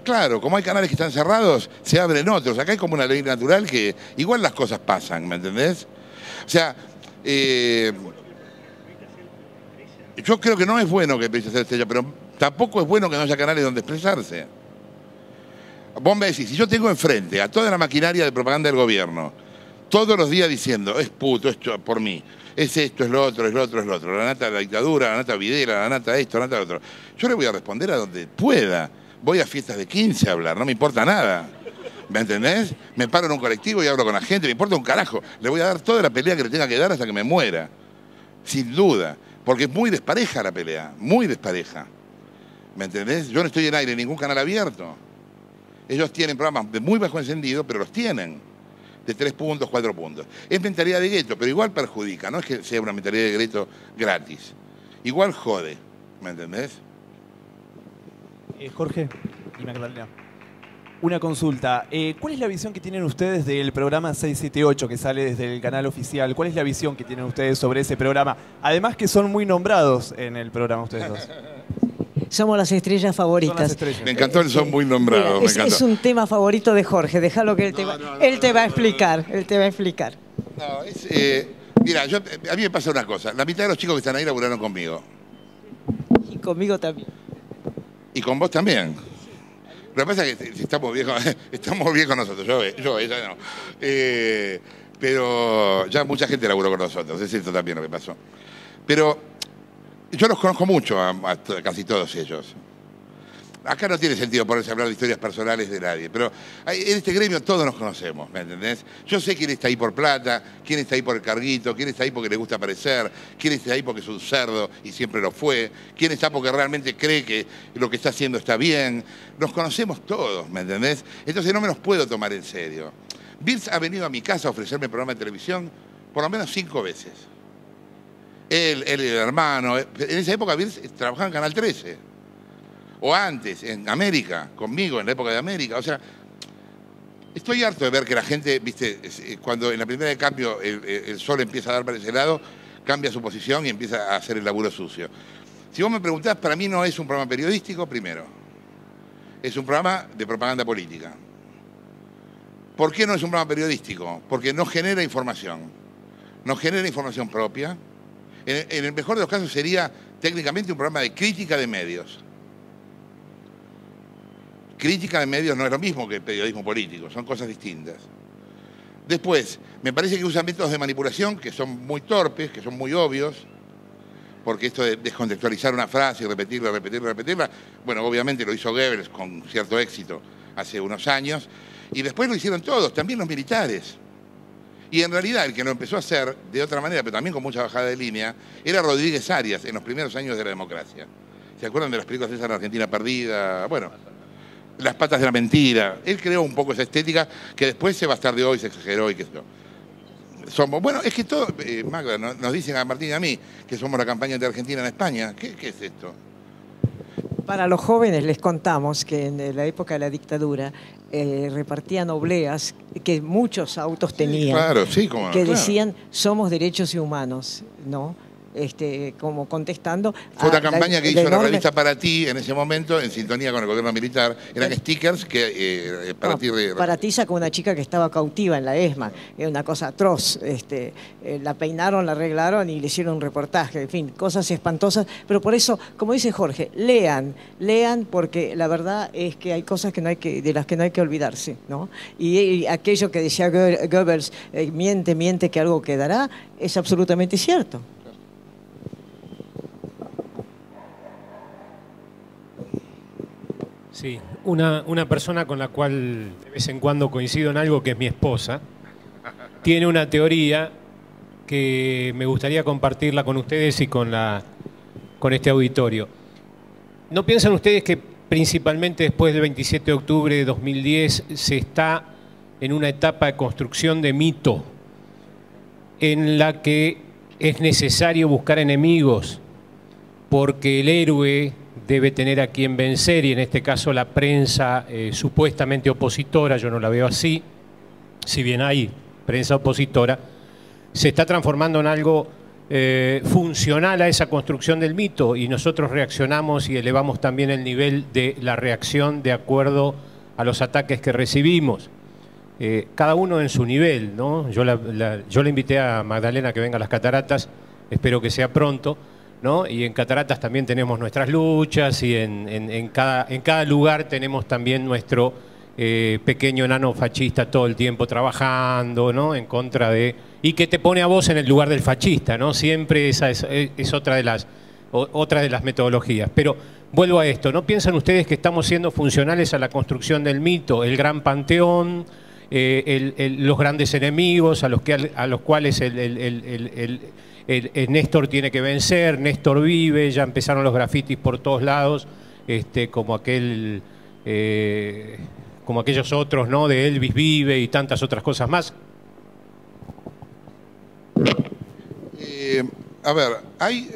Claro, como hay canales que están cerrados, se abren otros. Acá hay como una ley natural que igual las cosas pasan, ¿me entendés? O sea, yo creo que no es bueno que empiece a ser estrella, pero tampoco es bueno que no haya canales donde expresarse. Vos me decís, si yo tengo enfrente a toda la maquinaria de propaganda del gobierno, todos los días diciendo, es puto, es por mí, es esto, es lo otro, es lo otro, es lo otro, la nata de la dictadura, la nata Videla, la nata esto, la nata lo otro, yo le voy a responder a donde pueda. Voy a fiestas de 15 a hablar, no me importa nada. ¿Me entendés? Me paro en un colectivo y hablo con la gente, me importa un carajo. Le voy a dar toda la pelea que le tenga que dar hasta que me muera. Sin duda. Porque es muy despareja la pelea, muy despareja. ¿Me entendés? Yo no estoy en aire en ningún canal abierto. Ellos tienen programas de muy bajo encendido, pero los tienen. De 3 puntos, 4 puntos. Es mentalidad de gueto, pero igual perjudica. No es que sea una mentalidad de gueto gratis. Igual jode. ¿Me entendés? Jorge y Magdalena, una consulta. ¿Cuál es la visión que tienen ustedes del programa 678 que sale desde el canal oficial? ¿Cuál es la visión que tienen ustedes sobre ese programa? Además que son muy nombrados en el programa ustedes dos. Somos las estrellas favoritas. Son las estrellas. Me encantó el son muy nombrado. Mira, es un tema favorito de Jorge. Déjalo que él te va a explicar. Él te va a explicar. No, mira, a mí me pasa una cosa. La mitad de los chicos que están ahí laburaron conmigo. Y conmigo también. Y con vos también. Lo que pasa es que estamos viejos nosotros, yo ella no. Pero ya mucha gente laburó con nosotros, es cierto también lo que pasó. Pero yo los conozco mucho a casi todos ellos. Acá no tiene sentido ponerse a hablar de historias personales de nadie, pero en este gremio todos nos conocemos, ¿me entendés? Yo sé quién está ahí por plata, quién está ahí por el carguito, quién está ahí porque le gusta aparecer, quién está ahí porque es un cerdo y siempre lo fue, quién está porque realmente cree que lo que está haciendo está bien. Nos conocemos todos, ¿me entendés? Entonces no me los puedo tomar en serio. Birz ha venido a mi casa a ofrecerme programa de televisión por lo menos 5 veces. Él y el hermano. En esa época Birz trabajaba en Canal 13. O antes, en América, conmigo, en la época de América. O sea, estoy harto de ver que la gente, viste, cuando en la primera de cambio el sol empieza a dar para ese lado, cambia su posición y empieza a hacer el laburo sucio. Si vos me preguntás, para mí no es un programa periodístico, primero. Es un programa de propaganda política. ¿Por qué no es un programa periodístico? Porque no genera información. No genera información propia. En el mejor de los casos sería técnicamente un programa de crítica de medios. Crítica de medios no es lo mismo que el periodismo político, son cosas distintas. Después, me parece que usan métodos de manipulación que son muy torpes, que son muy obvios, porque esto de descontextualizar una frase y repetirla, repetirla, repetirla, bueno, obviamente lo hizo Goebbels con cierto éxito hace unos años, y después lo hicieron todos, también los militares. Y en realidad el que lo empezó a hacer de otra manera, pero también con mucha bajada de línea, era Rodríguez Arias en los primeros años de la democracia. ¿Se acuerdan de las películas de esa Argentina perdida? Bueno, Las patas de la mentira. Él creó un poco esa estética que después se bastardeó y se exageró y qué sé yo. Somos, bueno, es que todo, Magda, nos dicen a Martín y a mí que somos la campaña de Argentina en España. ¿Qué es esto? Para los jóvenes les contamos que en la época de la dictadura repartían obleas que muchos autos tenían, claro, sí, como, que claro. decían somos derechos y humanos, ¿no? Como contestando. Fue una campaña que hizo la enorme revista Para Ti en ese momento, en sintonía con el gobierno militar. Eran stickers que Para Ti... Para Ti sacó una chica que estaba cautiva en la ESMA. Era una cosa atroz. La peinaron, la arreglaron y le hicieron un reportaje. En fin, cosas espantosas. Pero por eso, como dice Jorge, lean porque la verdad es que hay cosas que no hay de las que no hay que olvidarse, ¿no? Y aquello que decía Goebbels, miente que algo quedará, es absolutamente cierto. Sí, una persona con la cual de vez en cuando coincido en algo, que es mi esposa, tiene una teoría que me gustaría compartirla con ustedes y con este auditorio. ¿No piensan ustedes que principalmente después del 27 de octubre de 2010 se está en una etapa de construcción de mito en la que es necesario buscar enemigos porque el héroe debe tener a quien vencer, y en este caso la prensa supuestamente opositora, yo no la veo así, si bien hay prensa opositora, se está transformando en algo funcional a esa construcción del mito, y nosotros reaccionamos y elevamos también el nivel de la reacción de acuerdo a los ataques que recibimos. Cada uno en su nivel, ¿no? Yo le invité a Magdalena a que venga a las Cataratas, espero que sea pronto, ¿no? Y en Cataratas también tenemos nuestras luchas, y en cada lugar tenemos también nuestro pequeño enano fascista todo el tiempo trabajando, ¿no? En contra de... Y que te pone a vos en el lugar del fascista, ¿no? Siempre esa es otra de las metodologías. Pero vuelvo a esto, ¿no piensan ustedes que estamos siendo funcionales a la construcción del mito? El gran panteón, los grandes enemigos a los cuales el Néstor tiene que vencer, Néstor vive, ya empezaron los grafitis por todos lados, como aquellos otros, ¿no? De Elvis vive y tantas otras cosas más. A ver, hay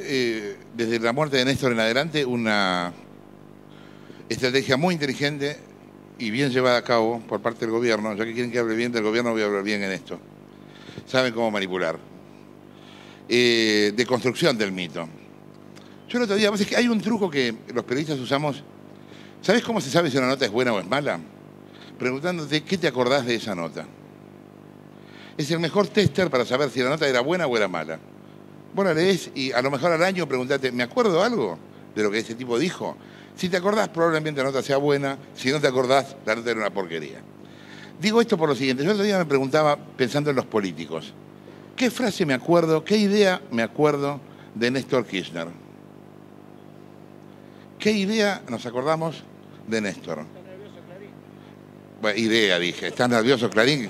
desde la muerte de Néstor en adelante una estrategia muy inteligente y bien llevada a cabo por parte del gobierno. Ya que quieren que hable bien del gobierno, voy a hablar bien en esto. Saben cómo manipular. De construcción del mito. Yo el otro día, es que hay un truco que los periodistas usamos. ¿Sabes cómo se sabe si una nota es buena o es mala? Preguntándote qué te acordás de esa nota. Es el mejor tester para saber si la nota era buena o era mala. Vos la leés y a lo mejor al año preguntate, ¿me acuerdo algo de lo que este tipo dijo? Si te acordás, probablemente la nota sea buena. Si no te acordás, la nota era una porquería. Digo esto por lo siguiente. Yo el otro día me preguntaba, pensando en los políticos, ¿qué frase me acuerdo, qué idea me acuerdo de Néstor Kirchner? ¿Qué idea nos acordamos de Néstor? ¿Está nervioso Clarín? Bueno, idea, dije. ¿Está nervioso Clarín?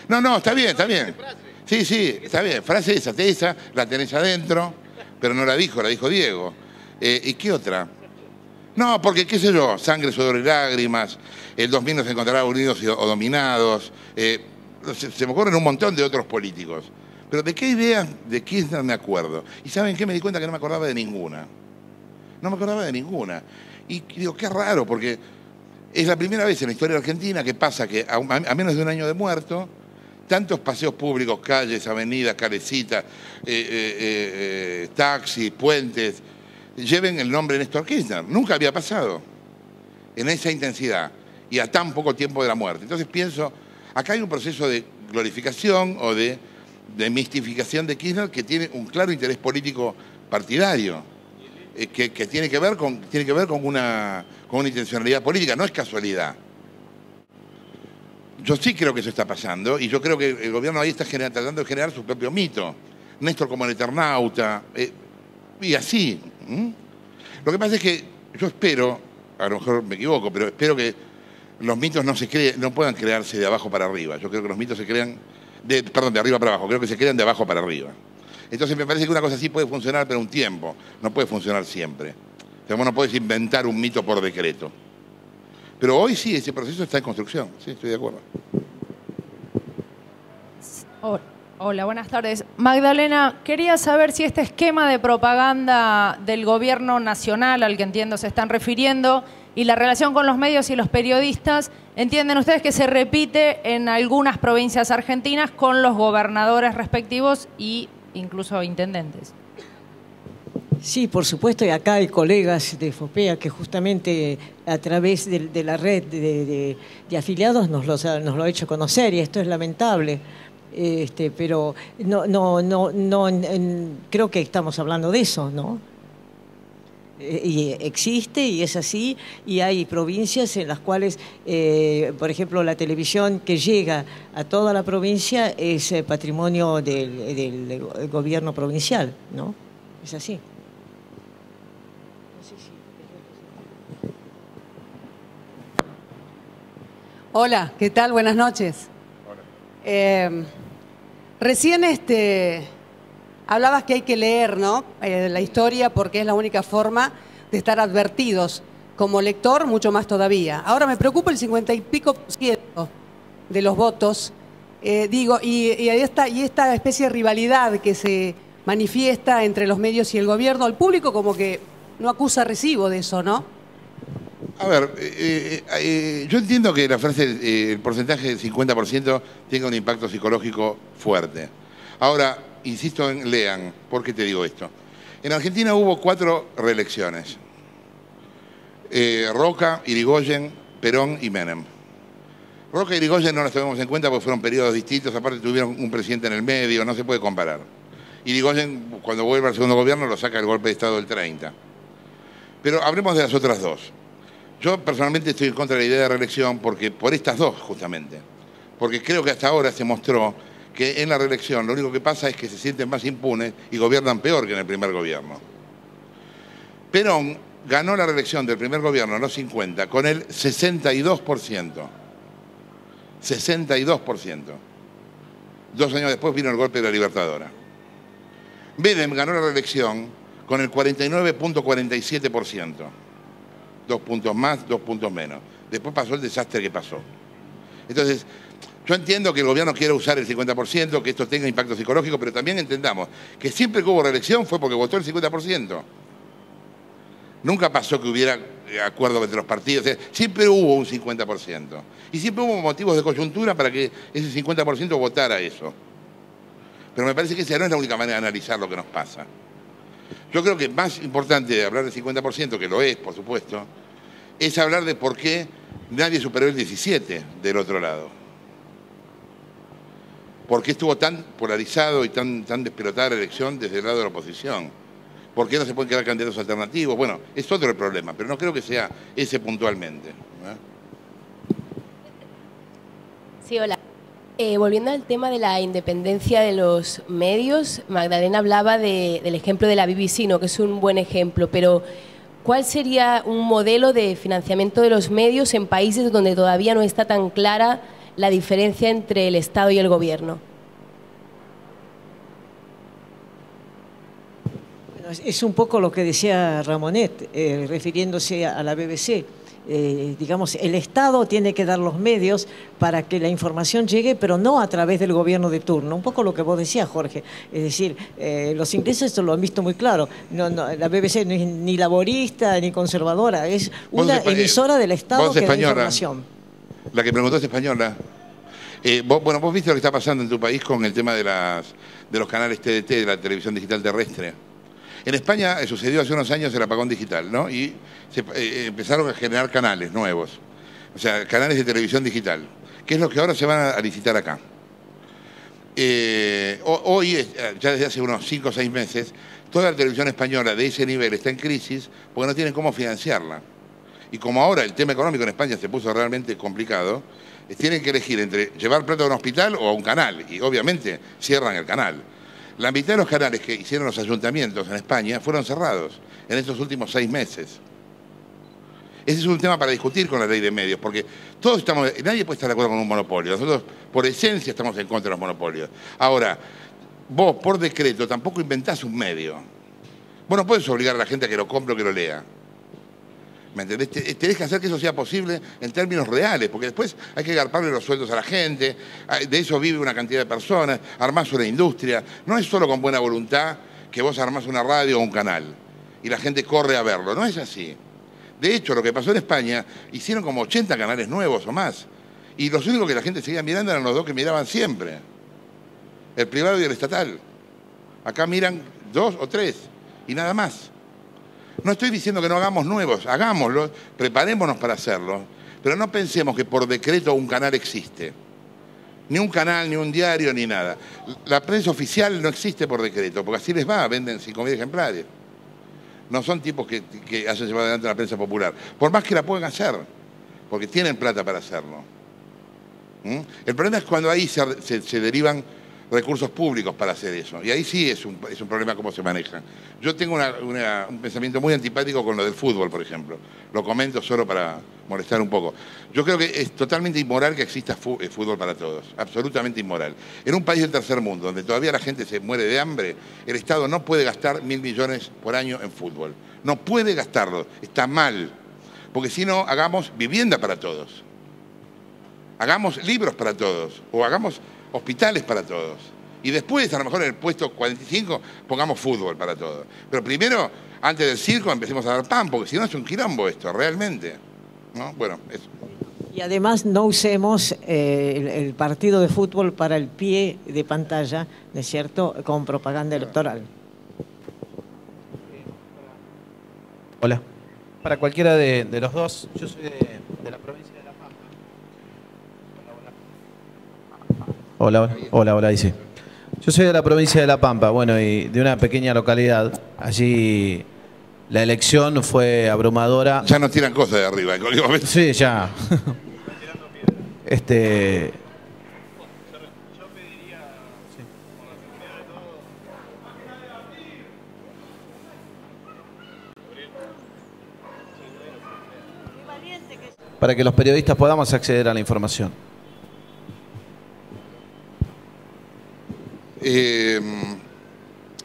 No, está bien, está bien. Sí, está bien. Frase esa, la tenés adentro, pero no la dijo Diego. ¿Y qué otra? No, porque, qué sé yo, sangre, sudor y lágrimas, el 2000 nos encontrará unidos o dominados. Se me ocurren un montón de otros políticos. Pero ¿de qué idea de Kirchner me acuerdo? ¿Y saben qué? Me di cuenta que no me acordaba de ninguna. No me acordaba de ninguna. Y digo, qué raro, porque es la primera vez en la historia de Argentina que pasa que a menos de un año de muerto, tantos paseos públicos, calles, avenidas, calecitas, taxis, puentes, lleven el nombre de Néstor Kirchner. Nunca había pasado en esa intensidad y a tan poco tiempo de la muerte. Entonces pienso, acá hay un proceso de glorificación o de mistificación de Kirchner que tiene un claro interés político partidario, que tiene que ver con una intencionalidad política, no es casualidad. Yo sí creo que eso está pasando y yo creo que el gobierno ahí está tratando de generar su propio mito. Néstor como el Eternauta, y así. Lo que pasa es que yo espero, a lo mejor me equivoco, pero espero que los mitos no puedan crearse de abajo para arriba. Yo creo que los mitos se crean, de arriba para abajo, creo que se crean de abajo para arriba. Entonces me parece que una cosa así puede funcionar, pero un tiempo, no puede funcionar siempre. O sea, vos no podés inventar un mito por decreto. Pero hoy sí, ese proceso está en construcción, sí, estoy de acuerdo. Hola, buenas tardes. Magdalena, quería saber si este esquema de propaganda del gobierno nacional al que entiendo se están refiriendo y la relación con los medios y los periodistas, ¿entienden ustedes que se repite en algunas provincias argentinas con los gobernadores respectivos e incluso intendentes? Sí, por supuesto, y acá hay colegas de FOPEA que justamente a través de la red de afiliados nos lo ha hecho conocer y esto es lamentable. Pero creo que estamos hablando de eso, ¿no? Y existe y es así, y hay provincias en las cuales, por ejemplo, la televisión que llega a toda la provincia es patrimonio del gobierno provincial, ¿no? Es así. Hola, ¿qué tal? Buenas noches. Hola. Recién hablabas que hay que leer, ¿no? La historia porque es la única forma de estar advertidos. Como lector, mucho más todavía. Ahora me preocupa el 50 y pico % de los votos. Y esta especie de rivalidad que se manifiesta entre los medios y el gobierno, el público como que no acusa recibo de eso, ¿no? A ver, yo entiendo que la frase, el porcentaje del 50% tenga un impacto psicológico fuerte. Ahora, insisto en lean. ¿Por qué te digo esto? En Argentina hubo 4 reelecciones. Roca, Irigoyen, Perón y Menem. Roca y Irigoyen no las tomemos en cuenta porque fueron periodos distintos, aparte tuvieron un presidente en el medio, no se puede comparar. Irigoyen, cuando vuelve al segundo gobierno, lo saca el golpe de Estado del 30. Pero hablemos de las otras 2. Yo personalmente estoy en contra de la idea de reelección porque por estas 2, justamente. Porque creo que hasta ahora se mostró que en la reelección lo único que pasa es que se sienten más impunes y gobiernan peor que en el primer gobierno. Perón ganó la reelección del primer gobierno en los 50 con el 62%. 62%. 2 años después vino el golpe de la Libertadora. Menem ganó la reelección con el 49.47%. 2 puntos más, 2 puntos menos. Después pasó el desastre que pasó. Entonces, yo entiendo que el gobierno quiera usar el 50%, que esto tenga impacto psicológico, pero también entendamos que siempre que hubo reelección fue porque votó el 50%. Nunca pasó que hubiera acuerdo entre los partidos. Siempre hubo un 50%. Y siempre hubo motivos de coyuntura para que ese 50% votara eso. Pero me parece que esa no es la única manera de analizar lo que nos pasa. Yo creo que más importante de hablar del 50%, que lo es, por supuesto, es hablar de por qué nadie superó el 17% del otro lado. ¿Por qué estuvo tan polarizado y tan despelotada la elección desde el lado de la oposición? ¿Por qué no se pueden crear candidatos alternativos? Bueno, es otro el problema, pero no creo que sea ese puntualmente. Sí, hola. Volviendo al tema de la independencia de los medios, Magdalena hablaba del ejemplo de la BBC, ¿no? Que es un buen ejemplo, pero ¿cuál sería un modelo de financiamiento de los medios en países donde todavía no está tan clara la diferencia entre el Estado y el gobierno? Es un poco lo que decía Ramonet, refiriéndose a la BBC. Digamos, el Estado tiene que dar los medios para que la información llegue, pero no a través del gobierno de turno. Un poco lo que vos decías, Jorge. Es decir, los ingleses esto lo han visto muy claro. La BBC no es ni laborista ni conservadora, es una emisora del Estado que da información. La que preguntó es española. Vos viste lo que está pasando en tu país con el tema de los canales TDT, de la televisión digital terrestre. En España sucedió hace unos años el apagón digital, ¿no? Y empezaron a generar canales nuevos, o sea, canales de televisión digital, que es lo que ahora se van a licitar acá. Hoy, ya desde hace unos 5 o 6 meses, toda la televisión española de ese nivel está en crisis porque no tienen cómo financiarla. Y como ahora el tema económico en España se puso realmente complicado, tienen que elegir entre llevar plata a un hospital o a un canal, y obviamente cierran el canal. La mitad de los canales que hicieron los ayuntamientos en España fueron cerrados en estos últimos 6 meses. Ese es un tema para discutir con la ley de medios, porque todos nadie puede estar de acuerdo con un monopolio. Nosotros, por esencia, estamos en contra de los monopolios. Ahora, vos, por decreto, tampoco inventás un medio. Vos no podés obligar a la gente a que lo compre o que lo lea. ¿Me entendés? Tenés que hacer que eso sea posible en términos reales, porque después hay que garparle los sueldos a la gente, de eso vive una cantidad de personas, armás una industria. No es solo con buena voluntad que vos armás una radio o un canal y la gente corre a verlo, no es así. De hecho, lo que pasó en España, hicieron como 80 canales nuevos o más, y los únicos que la gente seguía mirando eran los 2 que miraban siempre, el privado y el estatal. Acá miran 2 o 3 y nada más. No estoy diciendo que no hagamos nuevos, hagámoslos, preparémonos para hacerlo, pero no pensemos que por decreto un canal existe. Ni un canal, ni un diario, ni nada. La prensa oficial no existe por decreto, porque así les va, venden 5.000 ejemplares. No son tipos que hayan llevado adelante la prensa popular, por más que la puedan hacer, porque tienen plata para hacerlo. El problema es cuando ahí se derivan recursos públicos para hacer eso. Y ahí sí es un problema cómo se maneja. Yo tengo un pensamiento muy antipático con lo del fútbol, por ejemplo. Lo comento solo para molestar un poco. Yo creo que es totalmente inmoral que exista fútbol para todos. Absolutamente inmoral. En un país del tercer mundo, donde todavía la gente se muere de hambre, el Estado no puede gastar 1.000 millones por año en fútbol. No puede gastarlo. Está mal. Porque si no, hagamos vivienda para todos. Hagamos libros para todos. O hagamos hospitales para todos. Y después, a lo mejor en el puesto 45, pongamos fútbol para todos. Pero primero, antes del circo, empecemos a dar pan, porque si no es un quilombo esto, realmente. ¿No? Bueno, eso. Y además no usemos el partido de fútbol para el pie de pantalla, ¿no es cierto?, con propaganda electoral. Hola. Para cualquiera de los dos, yo soy de la provincia de La Pampa. Hola, dice. Yo soy de la provincia de La Pampa, bueno, y de una pequeña localidad. Allí la elección fue abrumadora. Ya nos tiran cosas de arriba en cualquier momento. Sí, ya. Para que los periodistas podamos acceder a la información.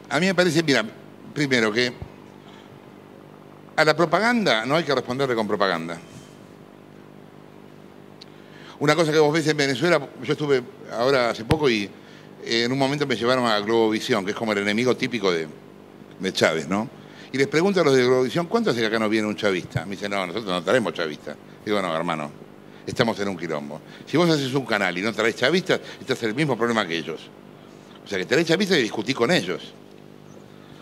A mí me parece, mira, primero que a la propaganda no hay que responderle con propaganda. Una cosa que vos ves en Venezuela, yo estuve ahora hace poco y en un momento me llevaron a Globovisión, que es como el enemigo típico de Chávez, ¿no? Y les pregunto a los de Globovisión, ¿cuánto hace que acá no viene un chavista? Me dicen, no, nosotros no traemos chavistas. Digo, no, hermano, estamos en un quilombo. Si vos haces un canal y no traes chavistas, estás en el mismo problema que ellos. O sea, que traes chavistas y discutís con ellos.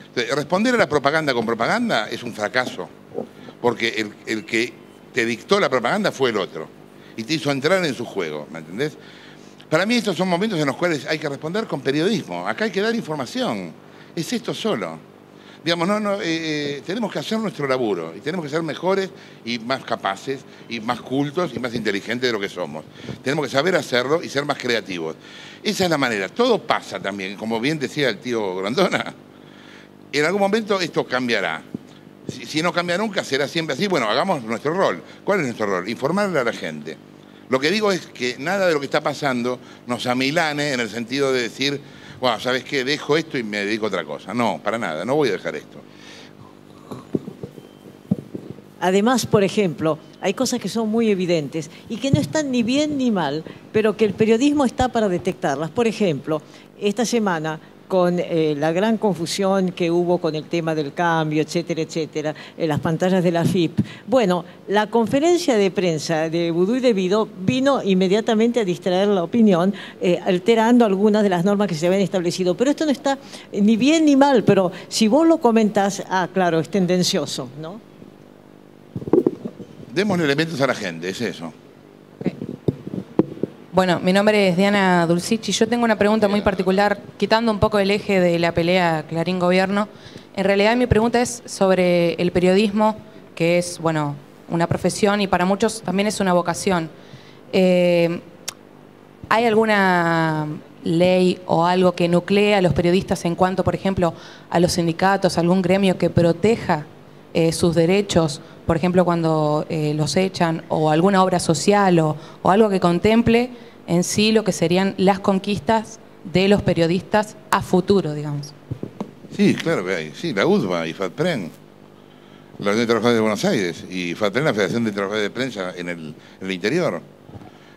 Entonces, responder a la propaganda con propaganda es un fracaso, porque el que te dictó la propaganda fue el otro y te hizo entrar en su juego, ¿me entendés? Para mí estos son momentos en los cuales hay que responder con periodismo. Acá hay que dar información. Es esto solo. Digamos, tenemos que hacer nuestro laburo y tenemos que ser mejores y más capaces y más cultos y más inteligentes de lo que somos. Tenemos que saber hacerlo y ser más creativos. Esa es la manera. Todo pasa también, como bien decía el tío Grondona. En algún momento esto cambiará. Si no cambia nunca, será siempre así. Bueno, hagamos nuestro rol. ¿Cuál es nuestro rol? Informarle a la gente. Lo que digo es que nada de lo que está pasando nos amilane en el sentido de decir, bueno, ¿sabes qué? Dejo esto y me dedico a otra cosa. No, para nada, no voy a dejar esto. Además, por ejemplo, hay cosas que son muy evidentes y que no están ni bien ni mal, pero que el periodismo está para detectarlas. Por ejemplo, esta semana, con la gran confusión que hubo con el tema del cambio, etcétera, etcétera, en las pantallas de la FIP. Bueno, la conferencia de prensa de Vudú y de Vido vino inmediatamente a distraer la opinión, alterando algunas de las normas que se habían establecido. Pero esto no está ni bien ni mal, pero si vos lo comentás, claro, es tendencioso, ¿no? Démosle elementos a la gente, es eso. Bueno, mi nombre es Diana Dulcichi. Yo tengo una pregunta muy particular, quitando un poco el eje de la pelea Clarín-Gobierno. En realidad mi pregunta es sobre el periodismo, que es, bueno, una profesión y para muchos también es una vocación. ¿Hay alguna ley o algo que nuclea a los periodistas en cuanto, por ejemplo, a los sindicatos, algún gremio que proteja sus derechos, por ejemplo, cuando los echan, o alguna obra social o algo que contemple en sí lo que serían las conquistas de los periodistas a futuro, digamos? Sí, claro que hay. Sí, la UDBA y FATPREN, la Unión de Trabajadores de Buenos Aires, y FATPREN, la Federación de Trabajadores de Prensa en el interior.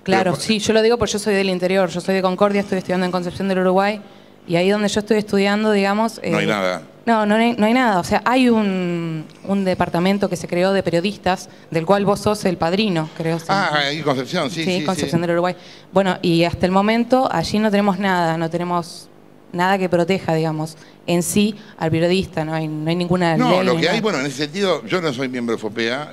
Claro, pero, sí, yo lo digo porque yo soy del interior, yo soy de Concordia, estoy estudiando en Concepción del Uruguay, y ahí donde yo estoy estudiando, digamos... no hay nada. No hay nada. O sea, hay un departamento que se creó de periodistas, del cual vos sos el padrino, creo. Ahí Concepción, sí. Sí, Concepción del Uruguay. Bueno, y hasta el momento allí no tenemos nada, no tenemos nada que proteja, digamos, en sí al periodista, no hay ninguna ley. No, lo que hay, nada. bueno, en ese sentido, yo no soy miembro de FOPEA,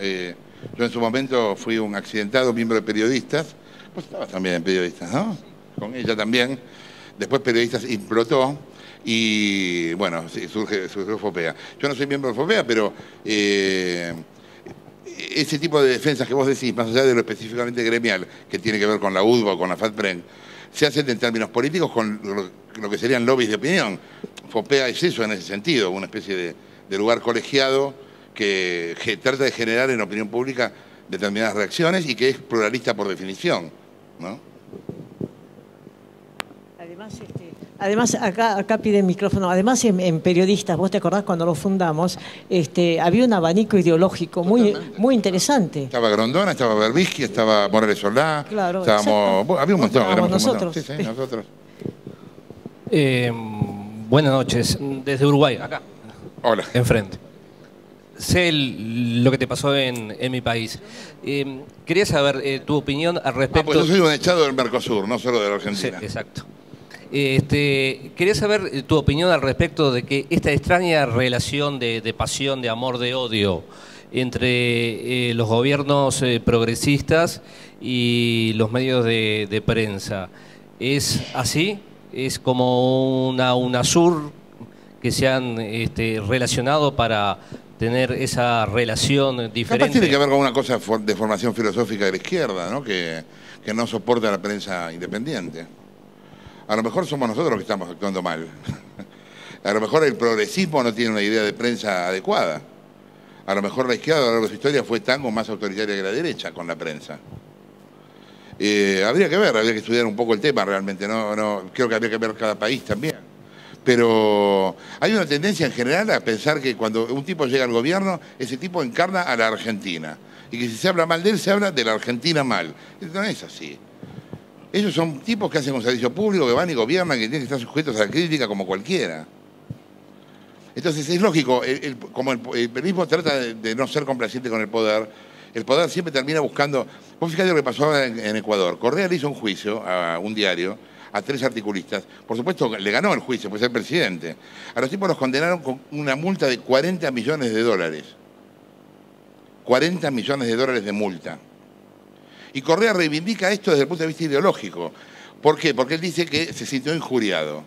yo en su momento fui un accidentado miembro de periodistas, vos estabas también en periodistas, ¿no? Con ella también. Después periodistas implotó. Y bueno, sí, surgió FOPEA. Yo no soy miembro de FOPEA, pero ese tipo de defensas que vos decís, más allá de lo específicamente gremial, que tiene que ver con la UDBA o con la FATPREN, se hacen en términos políticos con lo que serían lobbies de opinión. FOPEA es eso en ese sentido, una especie de lugar colegiado que trata de generar en opinión pública determinadas reacciones y que es pluralista por definición, ¿no? Además, acá piden micrófono. Además, en periodistas, vos te acordás cuando lo fundamos, había un abanico ideológico muy interesante. Estaba Grondona, estaba Berbisky, estaba Morales Solá, claro, había un montón. Éramos nosotros. Sí, nosotros. Buenas noches, desde Uruguay, acá. Hola. Enfrente. sé lo que te pasó en mi país. Quería saber tu opinión al respecto. Pues yo soy un echado del Mercosur, no solo de la Argentina. Sí, exacto. Quería saber tu opinión al respecto de que esta extraña relación de pasión, de amor, de odio entre los gobiernos progresistas y los medios de prensa. ¿Es así? ¿Es como una UNASUR que se han relacionado para tener esa relación diferente? Capaz tiene que ver con una cosa de formación filosófica de la izquierda, ¿no? Que no soporta la prensa independiente. A lo mejor somos nosotros los que estamos actuando mal. A lo mejor el progresismo no tiene una idea de prensa adecuada. A lo mejor la izquierda a lo largo de su historia fue tan o más autoritaria que la derecha con la prensa. Habría que estudiar un poco el tema realmente. No, creo que habría que ver cada país también. Pero hay una tendencia en general a pensar que cuando un tipo llega al gobierno, ese tipo encarna a la Argentina. Y que si se habla mal de él, se habla de la Argentina mal. No es así. Ellos son tipos que hacen un servicio público, que van y gobiernan, que tienen que estar sujetos a la crítica como cualquiera. Entonces es lógico, como el periodismo trata de no ser complaciente con el poder siempre termina buscando... Vos fíjate lo que pasó en Ecuador. Correa le hizo un juicio a un diario, a 3 articulistas. Por supuesto, le ganó el juicio, pues es el presidente. A los tipos los condenaron con una multa de $40 millones. $40 millones de multa. Y Correa reivindica esto desde el punto de vista ideológico. ¿Por qué? Porque él dice que se sintió injuriado.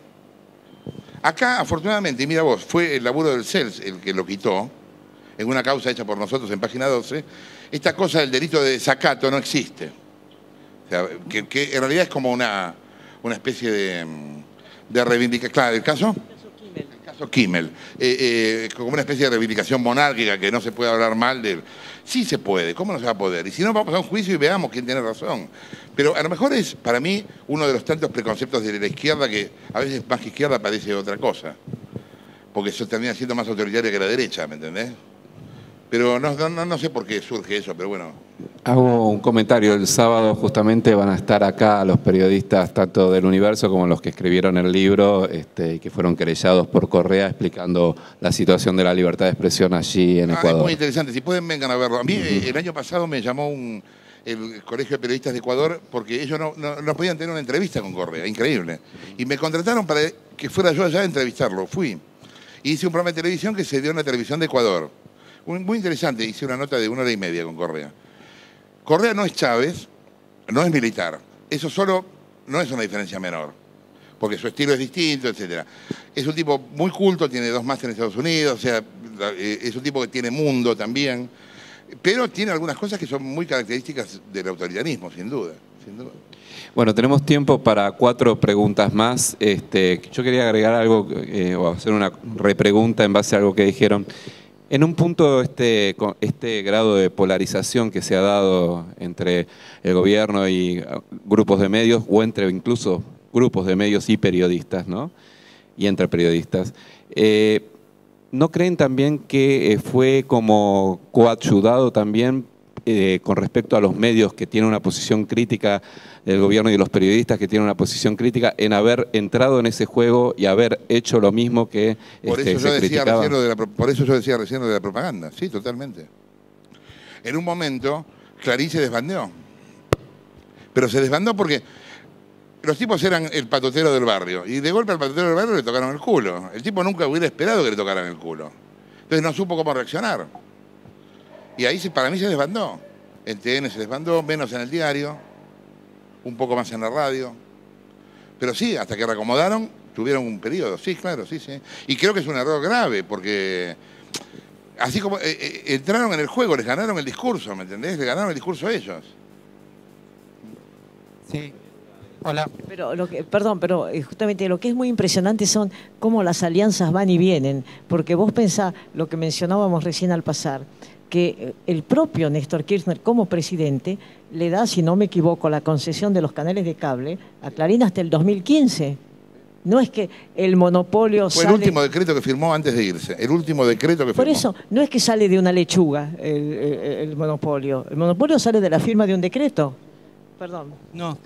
Acá, afortunadamente, y mira vos, fue el laburo del CELS el que lo quitó, en una causa hecha por nosotros en página 12, esta cosa del delito de desacato no existe. O sea, que en realidad es como una especie de reivindicación. Claro, ¿el caso? El caso Kimmel. Como una especie de reivindicación monárquica que no se puede hablar mal de él. Sí se puede, ¿cómo no se va a poder? Y si no, vamos a un juicio y veamos quién tiene razón. Pero a lo mejor es, para mí, uno de los tantos preconceptos de la izquierda que a veces más que izquierda parece otra cosa. Porque eso termina siendo más autoritaria que la derecha, ¿me entendés? Pero no sé por qué surge eso, pero bueno. Hago un comentario. El sábado justamente van a estar acá los periodistas tanto del Universo como los que escribieron el libro y que fueron querellados por Correa explicando la situación de la libertad de expresión allí en Ecuador. Es muy interesante. Si pueden, vengan a verlo. A mí el año pasado me llamó el Colegio de Periodistas de Ecuador porque ellos no podían tener una entrevista con Correa. Increíble. Y me contrataron para que fuera yo allá a entrevistarlo. Fui. Y hice un programa de televisión que se dio en la televisión de Ecuador. Muy interesante, hice una nota de 1 hora y media con Correa. Correa no es Chávez, no es militar. Eso solo no es una diferencia menor, porque su estilo es distinto, etc. Es un tipo muy culto, tiene 2 másteres en Estados Unidos, o sea, es un tipo que tiene mundo también, pero tiene algunas cosas que son muy características del autoritarismo, sin duda. Bueno, tenemos tiempo para 4 preguntas más. Yo quería agregar algo o hacer una repregunta en base a algo que dijeron. En un punto, este grado de polarización que se ha dado entre el gobierno y grupos de medios, o entre incluso grupos de medios y periodistas, ¿no? Y entre periodistas, ¿no creen también que fue como coadyuvado también con respecto a los medios que tienen una posición crítica del gobierno y de los periodistas que tienen una posición crítica en haber entrado en ese juego y haber hecho lo mismo que por eso se criticaba? Por eso yo decía recién lo de la propaganda, sí, totalmente. En un momento, Clarín se desbandeó. Pero se desbandó porque los tipos eran el patotero del barrio y de golpe al patotero del barrio le tocaron el culo. El tipo nunca hubiera esperado que le tocaran el culo. Entonces no supo cómo reaccionar. Y ahí para mí se desbandó. El TN se desbandó, menos en el diario, un poco más en la radio. Pero sí, hasta que reacomodaron, tuvieron un periodo. Sí, claro, sí. Y creo que es un error grave, porque así como entraron en el juego, les ganaron el discurso, ¿me entendés? Les ganaron el discurso a ellos. Sí. Hola. Pero pero justamente lo que es muy impresionante son cómo las alianzas van y vienen, porque vos pensás lo que mencionábamos recién al pasar, que el propio Néstor Kirchner como presidente le da, si no me equivoco, la concesión de los canales de cable a Clarín hasta el 2015. No es que el monopolio Fue el último decreto que firmó antes de irse, el último decreto que firmó. Por eso, no es que sale de una lechuga el monopolio. El monopolio sale de la firma de un decreto. Perdón. No.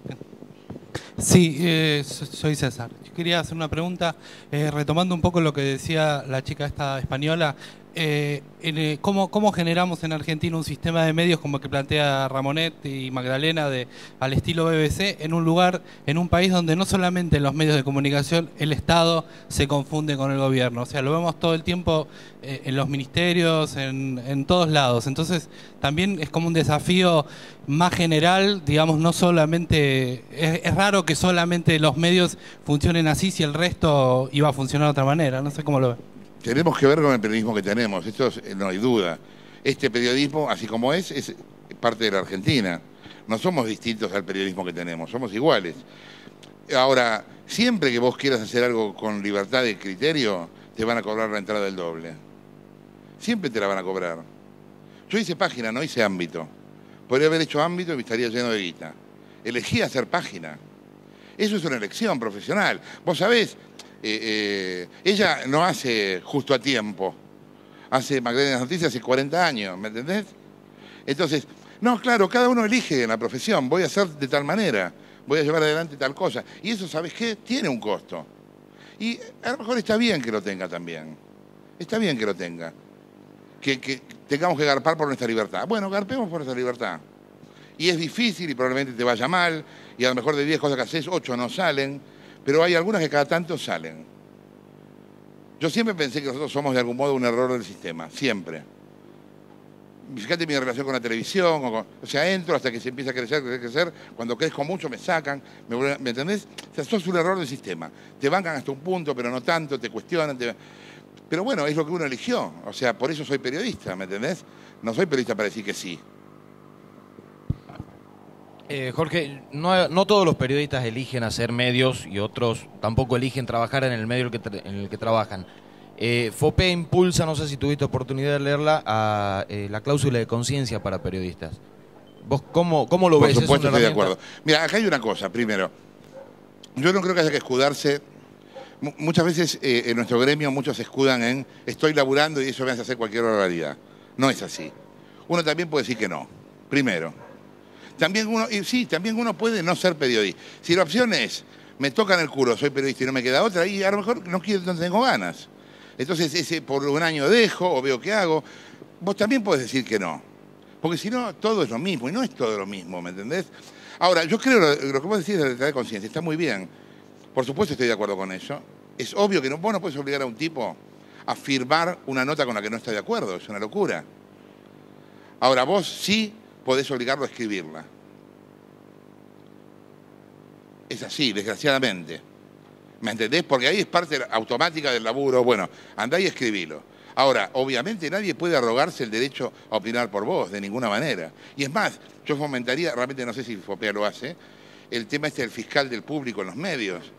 Sí, soy César. Yo quería hacer una pregunta, retomando un poco lo que decía la chica esta española. ¿cómo generamos en Argentina un sistema de medios como el que plantea Ramonet y Magdalena al estilo BBC en un lugar, en un país donde no solamente en los medios de comunicación el Estado se confunde con el gobierno? O sea, lo vemos todo el tiempo en los ministerios, en todos lados. Entonces, también es como un desafío más general, digamos, no solamente... Es raro que solamente los medios funcionen así si el resto iba a funcionar de otra manera. No sé cómo lo ven. Tenemos que ver con el periodismo que tenemos, esto no hay duda. Este periodismo, así como es parte de la Argentina. No somos distintos al periodismo que tenemos, somos iguales. Ahora, siempre que vos quieras hacer algo con libertad de criterio, te van a cobrar la entrada del doble. Siempre te la van a cobrar. Yo hice página, no hice ámbito. Podría haber hecho ámbito y me estaría lleno de guita. Elegí hacer página. Eso es una elección profesional. Vos sabés... ella no hace Justo a Tiempo, hace Magdalena Noticias hace 40 años, ¿me entendés? Entonces, no, claro, cada uno elige en la profesión, voy a hacer de tal manera, voy a llevar adelante tal cosa, y eso, ¿sabes qué? Tiene un costo. Y a lo mejor está bien que lo tenga también, está bien que lo tenga, que tengamos que garpar por nuestra libertad. Bueno, garpemos por nuestra libertad. Y es difícil y probablemente te vaya mal, y a lo mejor de 10 cosas que haces, 8 no salen, pero hay algunas que cada tanto salen. Yo siempre pensé que nosotros somos de algún modo un error del sistema, siempre. Fíjate mi relación con la televisión, o sea, entro hasta que se empieza a crecer, cuando crezco mucho me sacan, ¿me entendés? O sea, sos un error del sistema. Te bancan hasta un punto, pero no tanto, te cuestionan. Pero bueno, es lo que uno eligió, o sea, por eso soy periodista, ¿me entendés? No soy periodista para decir que sí. Jorge, no todos los periodistas eligen hacer medios y otros tampoco eligen trabajar en el medio en el que trabajan. FOPE impulsa, no sé si tuviste oportunidad de leerla, a la cláusula de conciencia para periodistas. ¿Vos cómo lo ves? Por supuesto, estoy de acuerdo. Mira, acá hay una cosa, primero. Yo no creo que haya que escudarse. Muchas veces en nuestro gremio muchos se escudan en estoy laburando y eso me hace hacer cualquier barbaridad. No es así. Uno también puede decir que no, primero. También uno puede no ser periodista. Si la opción es, me tocan el culo, soy periodista y no me queda otra, y a lo mejor no tengo ganas. Entonces, por un año dejo o veo qué hago. Vos también podés decir que no. Porque si no, todo es lo mismo, y no es todo lo mismo, ¿me entendés? Ahora, yo creo lo que vos decís de la libertad de conciencia, está muy bien. Por supuesto estoy de acuerdo con eso. Es obvio que vos no puedes obligar a un tipo a firmar una nota con la que no está de acuerdo, es una locura. Ahora, vos sí podés obligarlo a escribirla. Es así, desgraciadamente. ¿Me entendés? Porque ahí es parte automática del laburo. Bueno, andá y escribilo. Ahora, obviamente nadie puede arrogarse el derecho a opinar por vos, de ninguna manera. Y es más, yo fomentaría, realmente no sé si FOPEA lo hace, el tema del fiscal del público en los medios.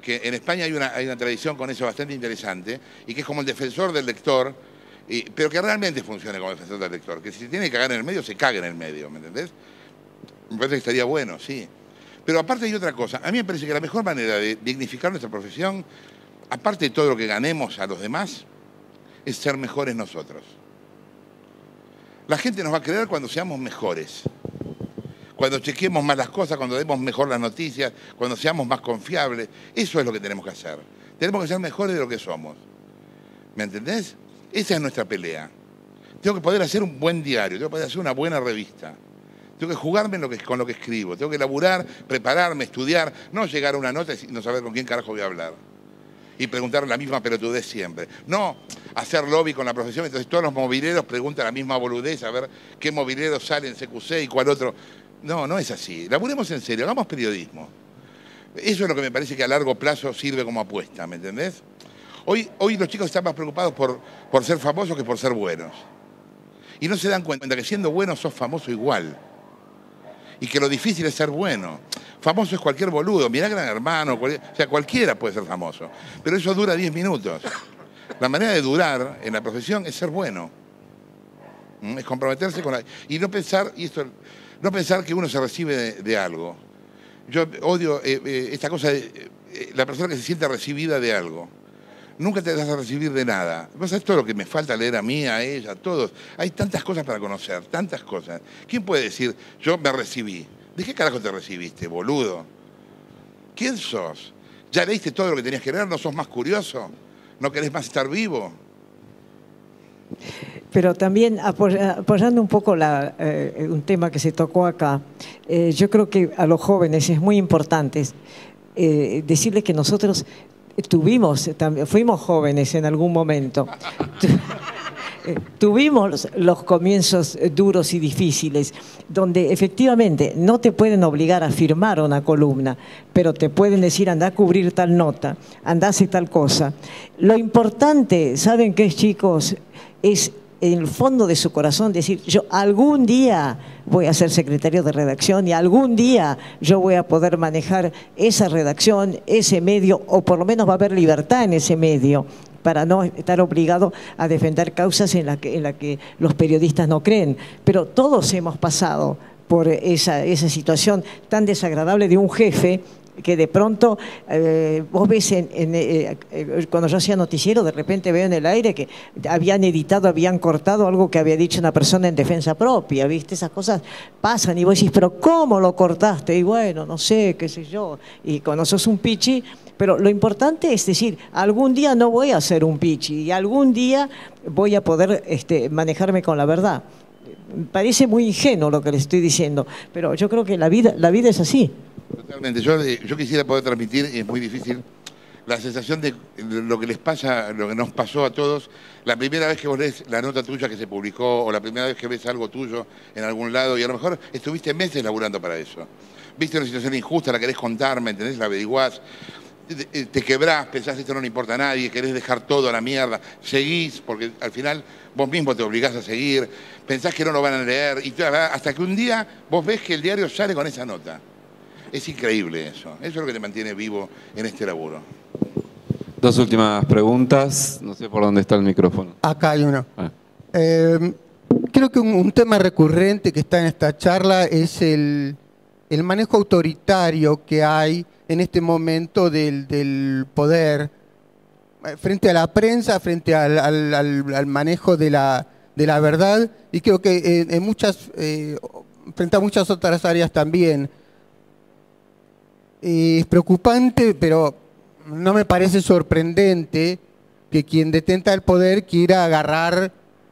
Que en España hay una tradición con eso bastante interesante, y que es como el defensor del lector, pero que realmente funcione como defensor del lector, que si se tiene que cagar en el medio, se caga en el medio, ¿me entendés? Me parece que estaría bueno, sí. Pero aparte hay otra cosa, a mí me parece que la mejor manera de dignificar nuestra profesión, aparte de todo lo que ganemos a los demás, es ser mejores nosotros. La gente nos va a creer cuando seamos mejores, cuando chequeemos más las cosas, cuando demos mejor las noticias, cuando seamos más confiables. Eso es lo que tenemos que hacer. Tenemos que ser mejores de lo que somos. ¿Me entendés? Esa es nuestra pelea. Tengo que poder hacer un buen diario, tengo que poder hacer una buena revista. Tengo que jugarme con lo que escribo, tengo que laburar, prepararme, estudiar, no llegar a una nota y no saber con quién carajo voy a hablar. Y preguntar la misma pelotudez siempre. No hacer lobby con la profesión, entonces todos los mobileros preguntan la misma boludez, a ver qué mobilero sale en CQC y cuál otro. No, no es así. Laburemos en serio, hagamos periodismo. Eso es lo que me parece que a largo plazo sirve como apuesta, ¿me entendés? Hoy los chicos están más preocupados por ser famosos que por ser buenos. Y no se dan cuenta que siendo bueno sos famoso igual. Y que lo difícil es ser bueno. Famoso es cualquier boludo. Mirá Gran Hermano, o sea, cualquiera puede ser famoso. Pero eso dura 10 minutos. La manera de durar en la profesión es ser bueno. Es comprometerse con la... Y no pensar, no pensar que uno se recibe de algo. Yo odio esta cosa de la persona que se siente recibida de algo. Nunca te vas a recibir de nada. Vos sabés todo lo que me falta leer a mí, a ella, a todos. Hay tantas cosas para conocer, tantas cosas. ¿Quién puede decir, yo me recibí? ¿De qué carajo te recibiste, boludo? ¿Quién sos? ¿Ya leíste todo lo que tenías que leer? ¿No sos más curioso? ¿No querés más estar vivo? Pero también apoyando un poco un tema que se tocó acá, yo creo que a los jóvenes es muy importante decirles que nosotros fuimos jóvenes en algún momento. Tuvimos los comienzos duros y difíciles, donde efectivamente no te pueden obligar a firmar una columna, pero te pueden decir anda a cubrir tal nota, anda a hacer tal cosa. Lo importante, ¿saben qué, chicos? Es en el fondo de su corazón decir, yo algún día voy a ser secretario de redacción y algún día yo voy a poder manejar esa redacción, ese medio, o por lo menos va a haber libertad en ese medio, para no estar obligado a defender causas en la que los periodistas no creen. Pero todos hemos pasado por esa situación tan desagradable de un jefe que de pronto vos ves cuando yo hacía noticiero, de repente veo en el aire que habían editado, habían cortado algo que había dicho una persona en defensa propia, ¿viste? Esas cosas pasan y vos decís, pero ¿cómo lo cortaste? Y bueno, no sé, qué sé yo. Y cuando sos un pichi, pero lo importante es decir, algún día no voy a ser un pichi y algún día voy a poder manejarme con la verdad. Parece muy ingenuo lo que les estoy diciendo, pero yo creo que la vida es así. Totalmente. Yo quisiera poder transmitir, es muy difícil, la sensación de lo que les pasa, lo que nos pasó a todos, la primera vez que vos lees la nota tuya que se publicó o la primera vez que ves algo tuyo en algún lado y a lo mejor estuviste meses laburando para eso. Viste una situación injusta, la querés contar, ¿me entendés? La averiguás, te quebrás, pensás esto no le importa a nadie, querés dejar todo a la mierda, seguís, porque al final vos mismo te obligás a seguir, pensás que no lo van a leer, y hasta que un día vos ves que el diario sale con esa nota. Es increíble eso. Eso es lo que te mantiene vivo en este laburo. Dos últimas preguntas. No sé por dónde está el micrófono. Acá hay uno. Creo que un tema recurrente que está en esta charla es el manejo autoritario que hay en este momento del poder frente a la prensa, frente al manejo de la verdad, y creo que frente a muchas otras áreas también. Es preocupante, pero no me parece sorprendente que quien detenta el poder quiera agarrar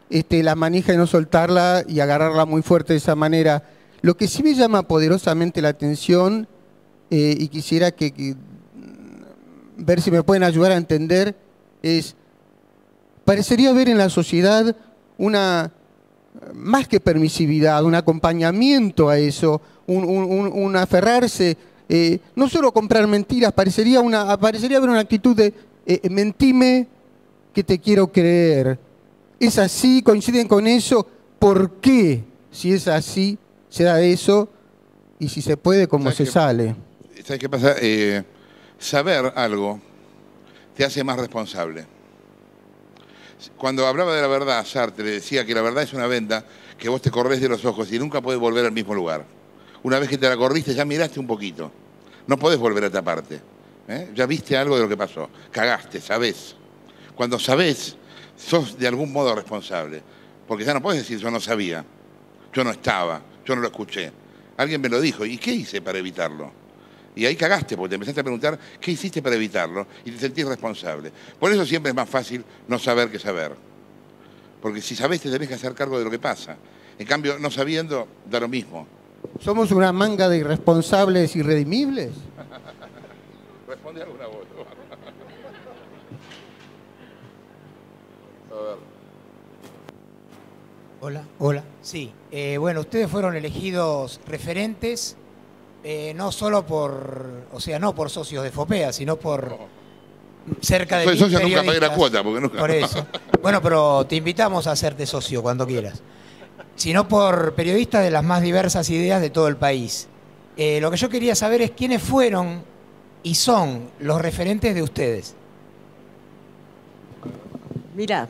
la manija y no soltarla y agarrarla muy fuerte de esa manera. Lo que sí me llama poderosamente la atención y quisiera ver si me pueden ayudar a entender es, parecería haber en la sociedad más que permisividad, un acompañamiento a eso, un aferrarse. No solo comprar mentiras, parecería haber una actitud de mentime que te quiero creer. ¿Es así? ¿Coinciden con eso? ¿Por qué? Si es así, se da eso, y si se puede, ¿cómo se sale? ¿Sabes qué pasa? Saber algo te hace más responsable. Cuando hablaba de la verdad, Sartre decía que la verdad es una venda que vos te corres de los ojos y nunca podés volver al mismo lugar. Una vez que te la corriste, ya miraste un poquito. No podés volver a taparte. Ya viste algo de lo que pasó. Cagaste, sabés. Cuando sabés, sos de algún modo responsable. Porque ya no podés decir yo no sabía, yo no estaba, yo no lo escuché. Alguien me lo dijo, ¿y qué hice para evitarlo? Y ahí cagaste, porque te empezaste a preguntar qué hiciste para evitarlo y te sentís responsable. Por eso siempre es más fácil no saber que saber. Porque si sabés te tenés que hacer cargo de lo que pasa. En cambio, no sabiendo, da lo mismo. ¿Somos una manga de irresponsables irredimibles? Responde alguna voz. Hola. Sí. Bueno, ustedes fueron elegidos referentes, no solo no por socios de FOPEA, sino por cerca de... Soy socio, nunca pagué la cuota, porque nunca... Por eso. Bueno, pero te invitamos a hacerte socio cuando quieras. Sino por periodistas de las más diversas ideas de todo el país. Lo que yo quería saber es quiénes fueron y son los referentes de ustedes. Mira,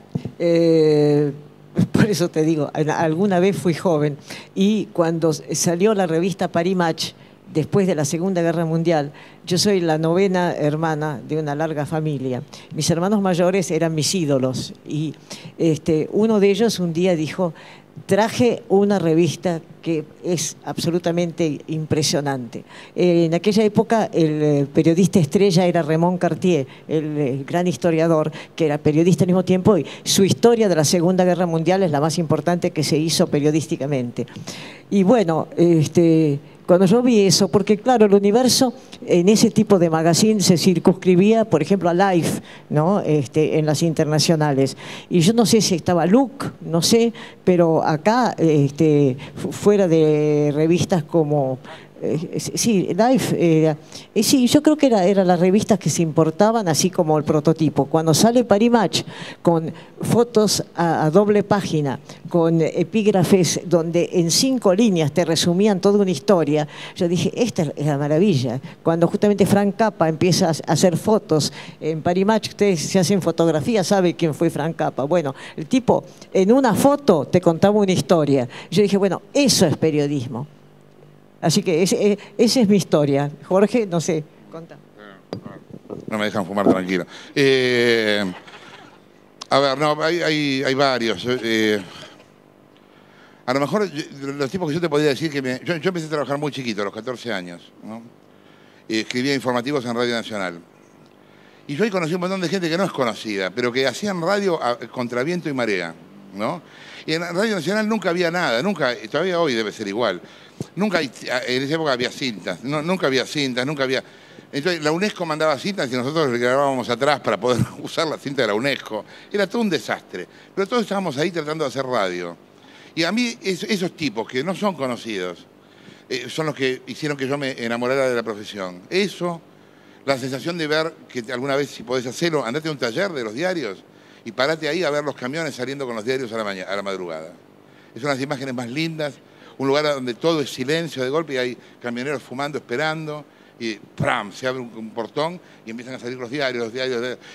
por eso te digo, alguna vez fui joven y cuando salió la revista Paris Match, después de la Segunda Guerra Mundial, yo soy la 9ª hermana de una larga familia. Mis hermanos mayores eran mis ídolos y uno de ellos un día dijo, traje una revista que es absolutamente impresionante. En aquella época el periodista estrella era Raymond Cartier, el gran historiador, que era periodista al mismo tiempo, y su historia de la Segunda Guerra Mundial es la más importante que se hizo periodísticamente. Y bueno, cuando yo vi eso, porque claro, el Universo en ese tipo de magazine se circunscribía, por ejemplo, a Life, ¿no? En las internacionales. Y yo no sé si estaba Look, no sé, pero acá, fuera de revistas como... sí, Life, sí, yo creo que eran las revistas que se importaban, así como el prototipo. Cuando sale Paris Match con fotos a doble página, con epígrafes donde en 5 líneas te resumían toda una historia, yo dije, esta es la maravilla. Cuando justamente Frank Cappa empieza a hacer fotos en Paris Match, ustedes se hacen fotografías, sabe quién fue Frank Cappa. Bueno, el tipo en una foto te contaba una historia. Yo dije, bueno, eso es periodismo. Así que esa es mi historia. Jorge, no sé, contá. No me dejan fumar tranquilo. A ver, no, hay varios. A lo mejor los tipos que yo te podría decir que... Yo empecé a trabajar muy chiquito, a los 14 años, ¿no? Escribía informativos en Radio Nacional. Y yo ahí conocí un montón de gente que no es conocida, pero que hacían radio contra viento y marea, ¿no? Y en Radio Nacional nunca había nada, nunca, todavía hoy debe ser igual. Nunca, en esa época había cintas, nunca había cintas, nunca había... Entonces la UNESCO mandaba cintas y nosotros le grabábamos atrás para poder usar la cinta de la UNESCO. Era todo un desastre, pero todos estábamos ahí tratando de hacer radio. Y a mí esos tipos que no son conocidos son los que hicieron que yo me enamorara de la profesión. Eso, la sensación de ver que alguna vez, si podés hacerlo, andate a un taller de los diarios y parate ahí a ver los camiones saliendo con los diarios a la madrugada. Es una de las imágenes más lindas. Un lugar donde todo es silencio de golpe y hay camioneros fumando, esperando, y ¡pram! Se abre un portón y empiezan a salir los diarios,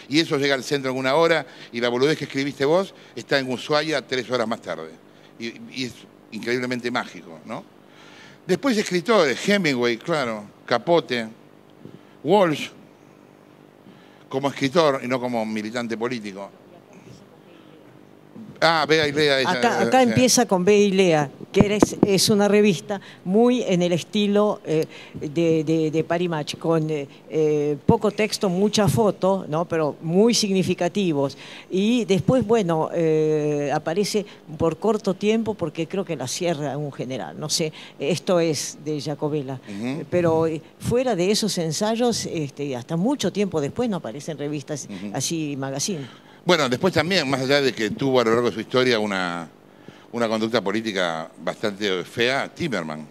y eso llega al centro en 1 hora, y la boludez que escribiste vos está en Ushuaia 3 horas más tarde. Y es increíblemente mágico, ¿no? Después escritores, Hemingway, claro, Capote, Walsh, como escritor y no como militante político. Ah, Vea y Lea. Acá empieza con Vea y Lea, que es una revista muy en el estilo de Paris Match, con poco texto, mucha foto, ¿no? Pero muy significativos. Y después, bueno, aparece por corto tiempo, porque creo que la cierra un general, no sé, esto es de Jacobella. Pero fuera de esos ensayos, hasta mucho tiempo después no aparecen revistas así, magazine. Bueno, después también, más allá de que tuvo a lo largo de su historia una conducta política bastante fea, Timerman.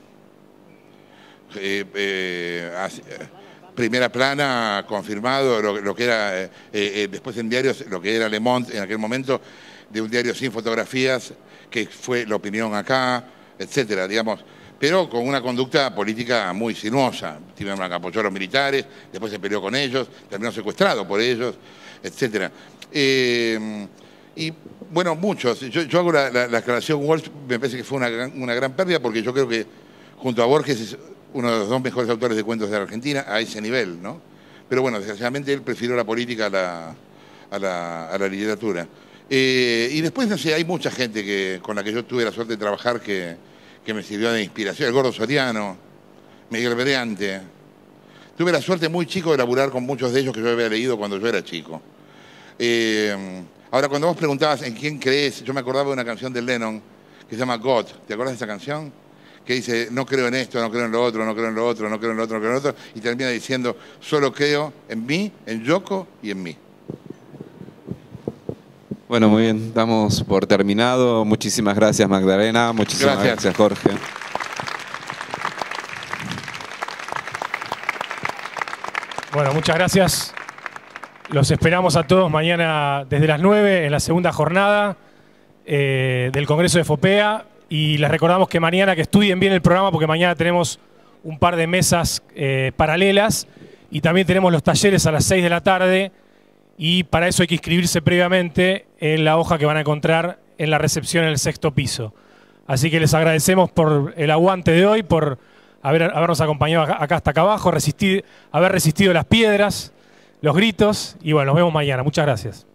Primera plana, confirmado, lo que era, después en diarios, lo que era Le Monde en aquel momento, de un diario sin fotografías, que fue La Opinión acá, etcétera, digamos, pero con una conducta política muy sinuosa. Timerman apoyó a los militares, después se peleó con ellos, terminó secuestrado por ellos, etcétera. Y bueno, muchos. Yo hago la aclaración Walsh, me parece que fue una gran pérdida, porque yo creo que junto a Borges es uno de los 2 mejores autores de cuentos de la Argentina a ese nivel, ¿no? Pero bueno, desgraciadamente él prefirió la política a la literatura. Y después, no sé, hay mucha gente con la que yo tuve la suerte de trabajar que me sirvió de inspiración. El Gordo Soriano, Miguel Breante. Tuve la suerte muy chico de laburar con muchos de ellos que yo había leído cuando yo era chico. Ahora, cuando vos preguntabas en quién crees, yo me acordaba de una canción de Lennon que se llama God. ¿Te acuerdas de esa canción? Que dice, no creo en esto, no creo en lo otro, no creo en lo otro, no creo en lo otro, no creo en lo otro. Y termina diciendo, solo creo en mí, en Yoko y en mí. Bueno, muy bien, damos por terminado. Muchísimas gracias, Magdalena. Muchísimas gracias Jorge. Bueno, muchas gracias. Los esperamos a todos mañana desde las 9 en la segunda jornada del Congreso de FOPEA. Y les recordamos que mañana que estudien bien el programa, porque mañana tenemos un par de mesas paralelas y también tenemos los talleres a las 6 de la tarde, y para eso hay que inscribirse previamente en la hoja que van a encontrar en la recepción en el 6º piso. Así que les agradecemos por el aguante de hoy, por habernos acompañado acá hasta acá abajo, haber resistido las piedras, los gritos, y bueno, nos vemos mañana. Muchas gracias.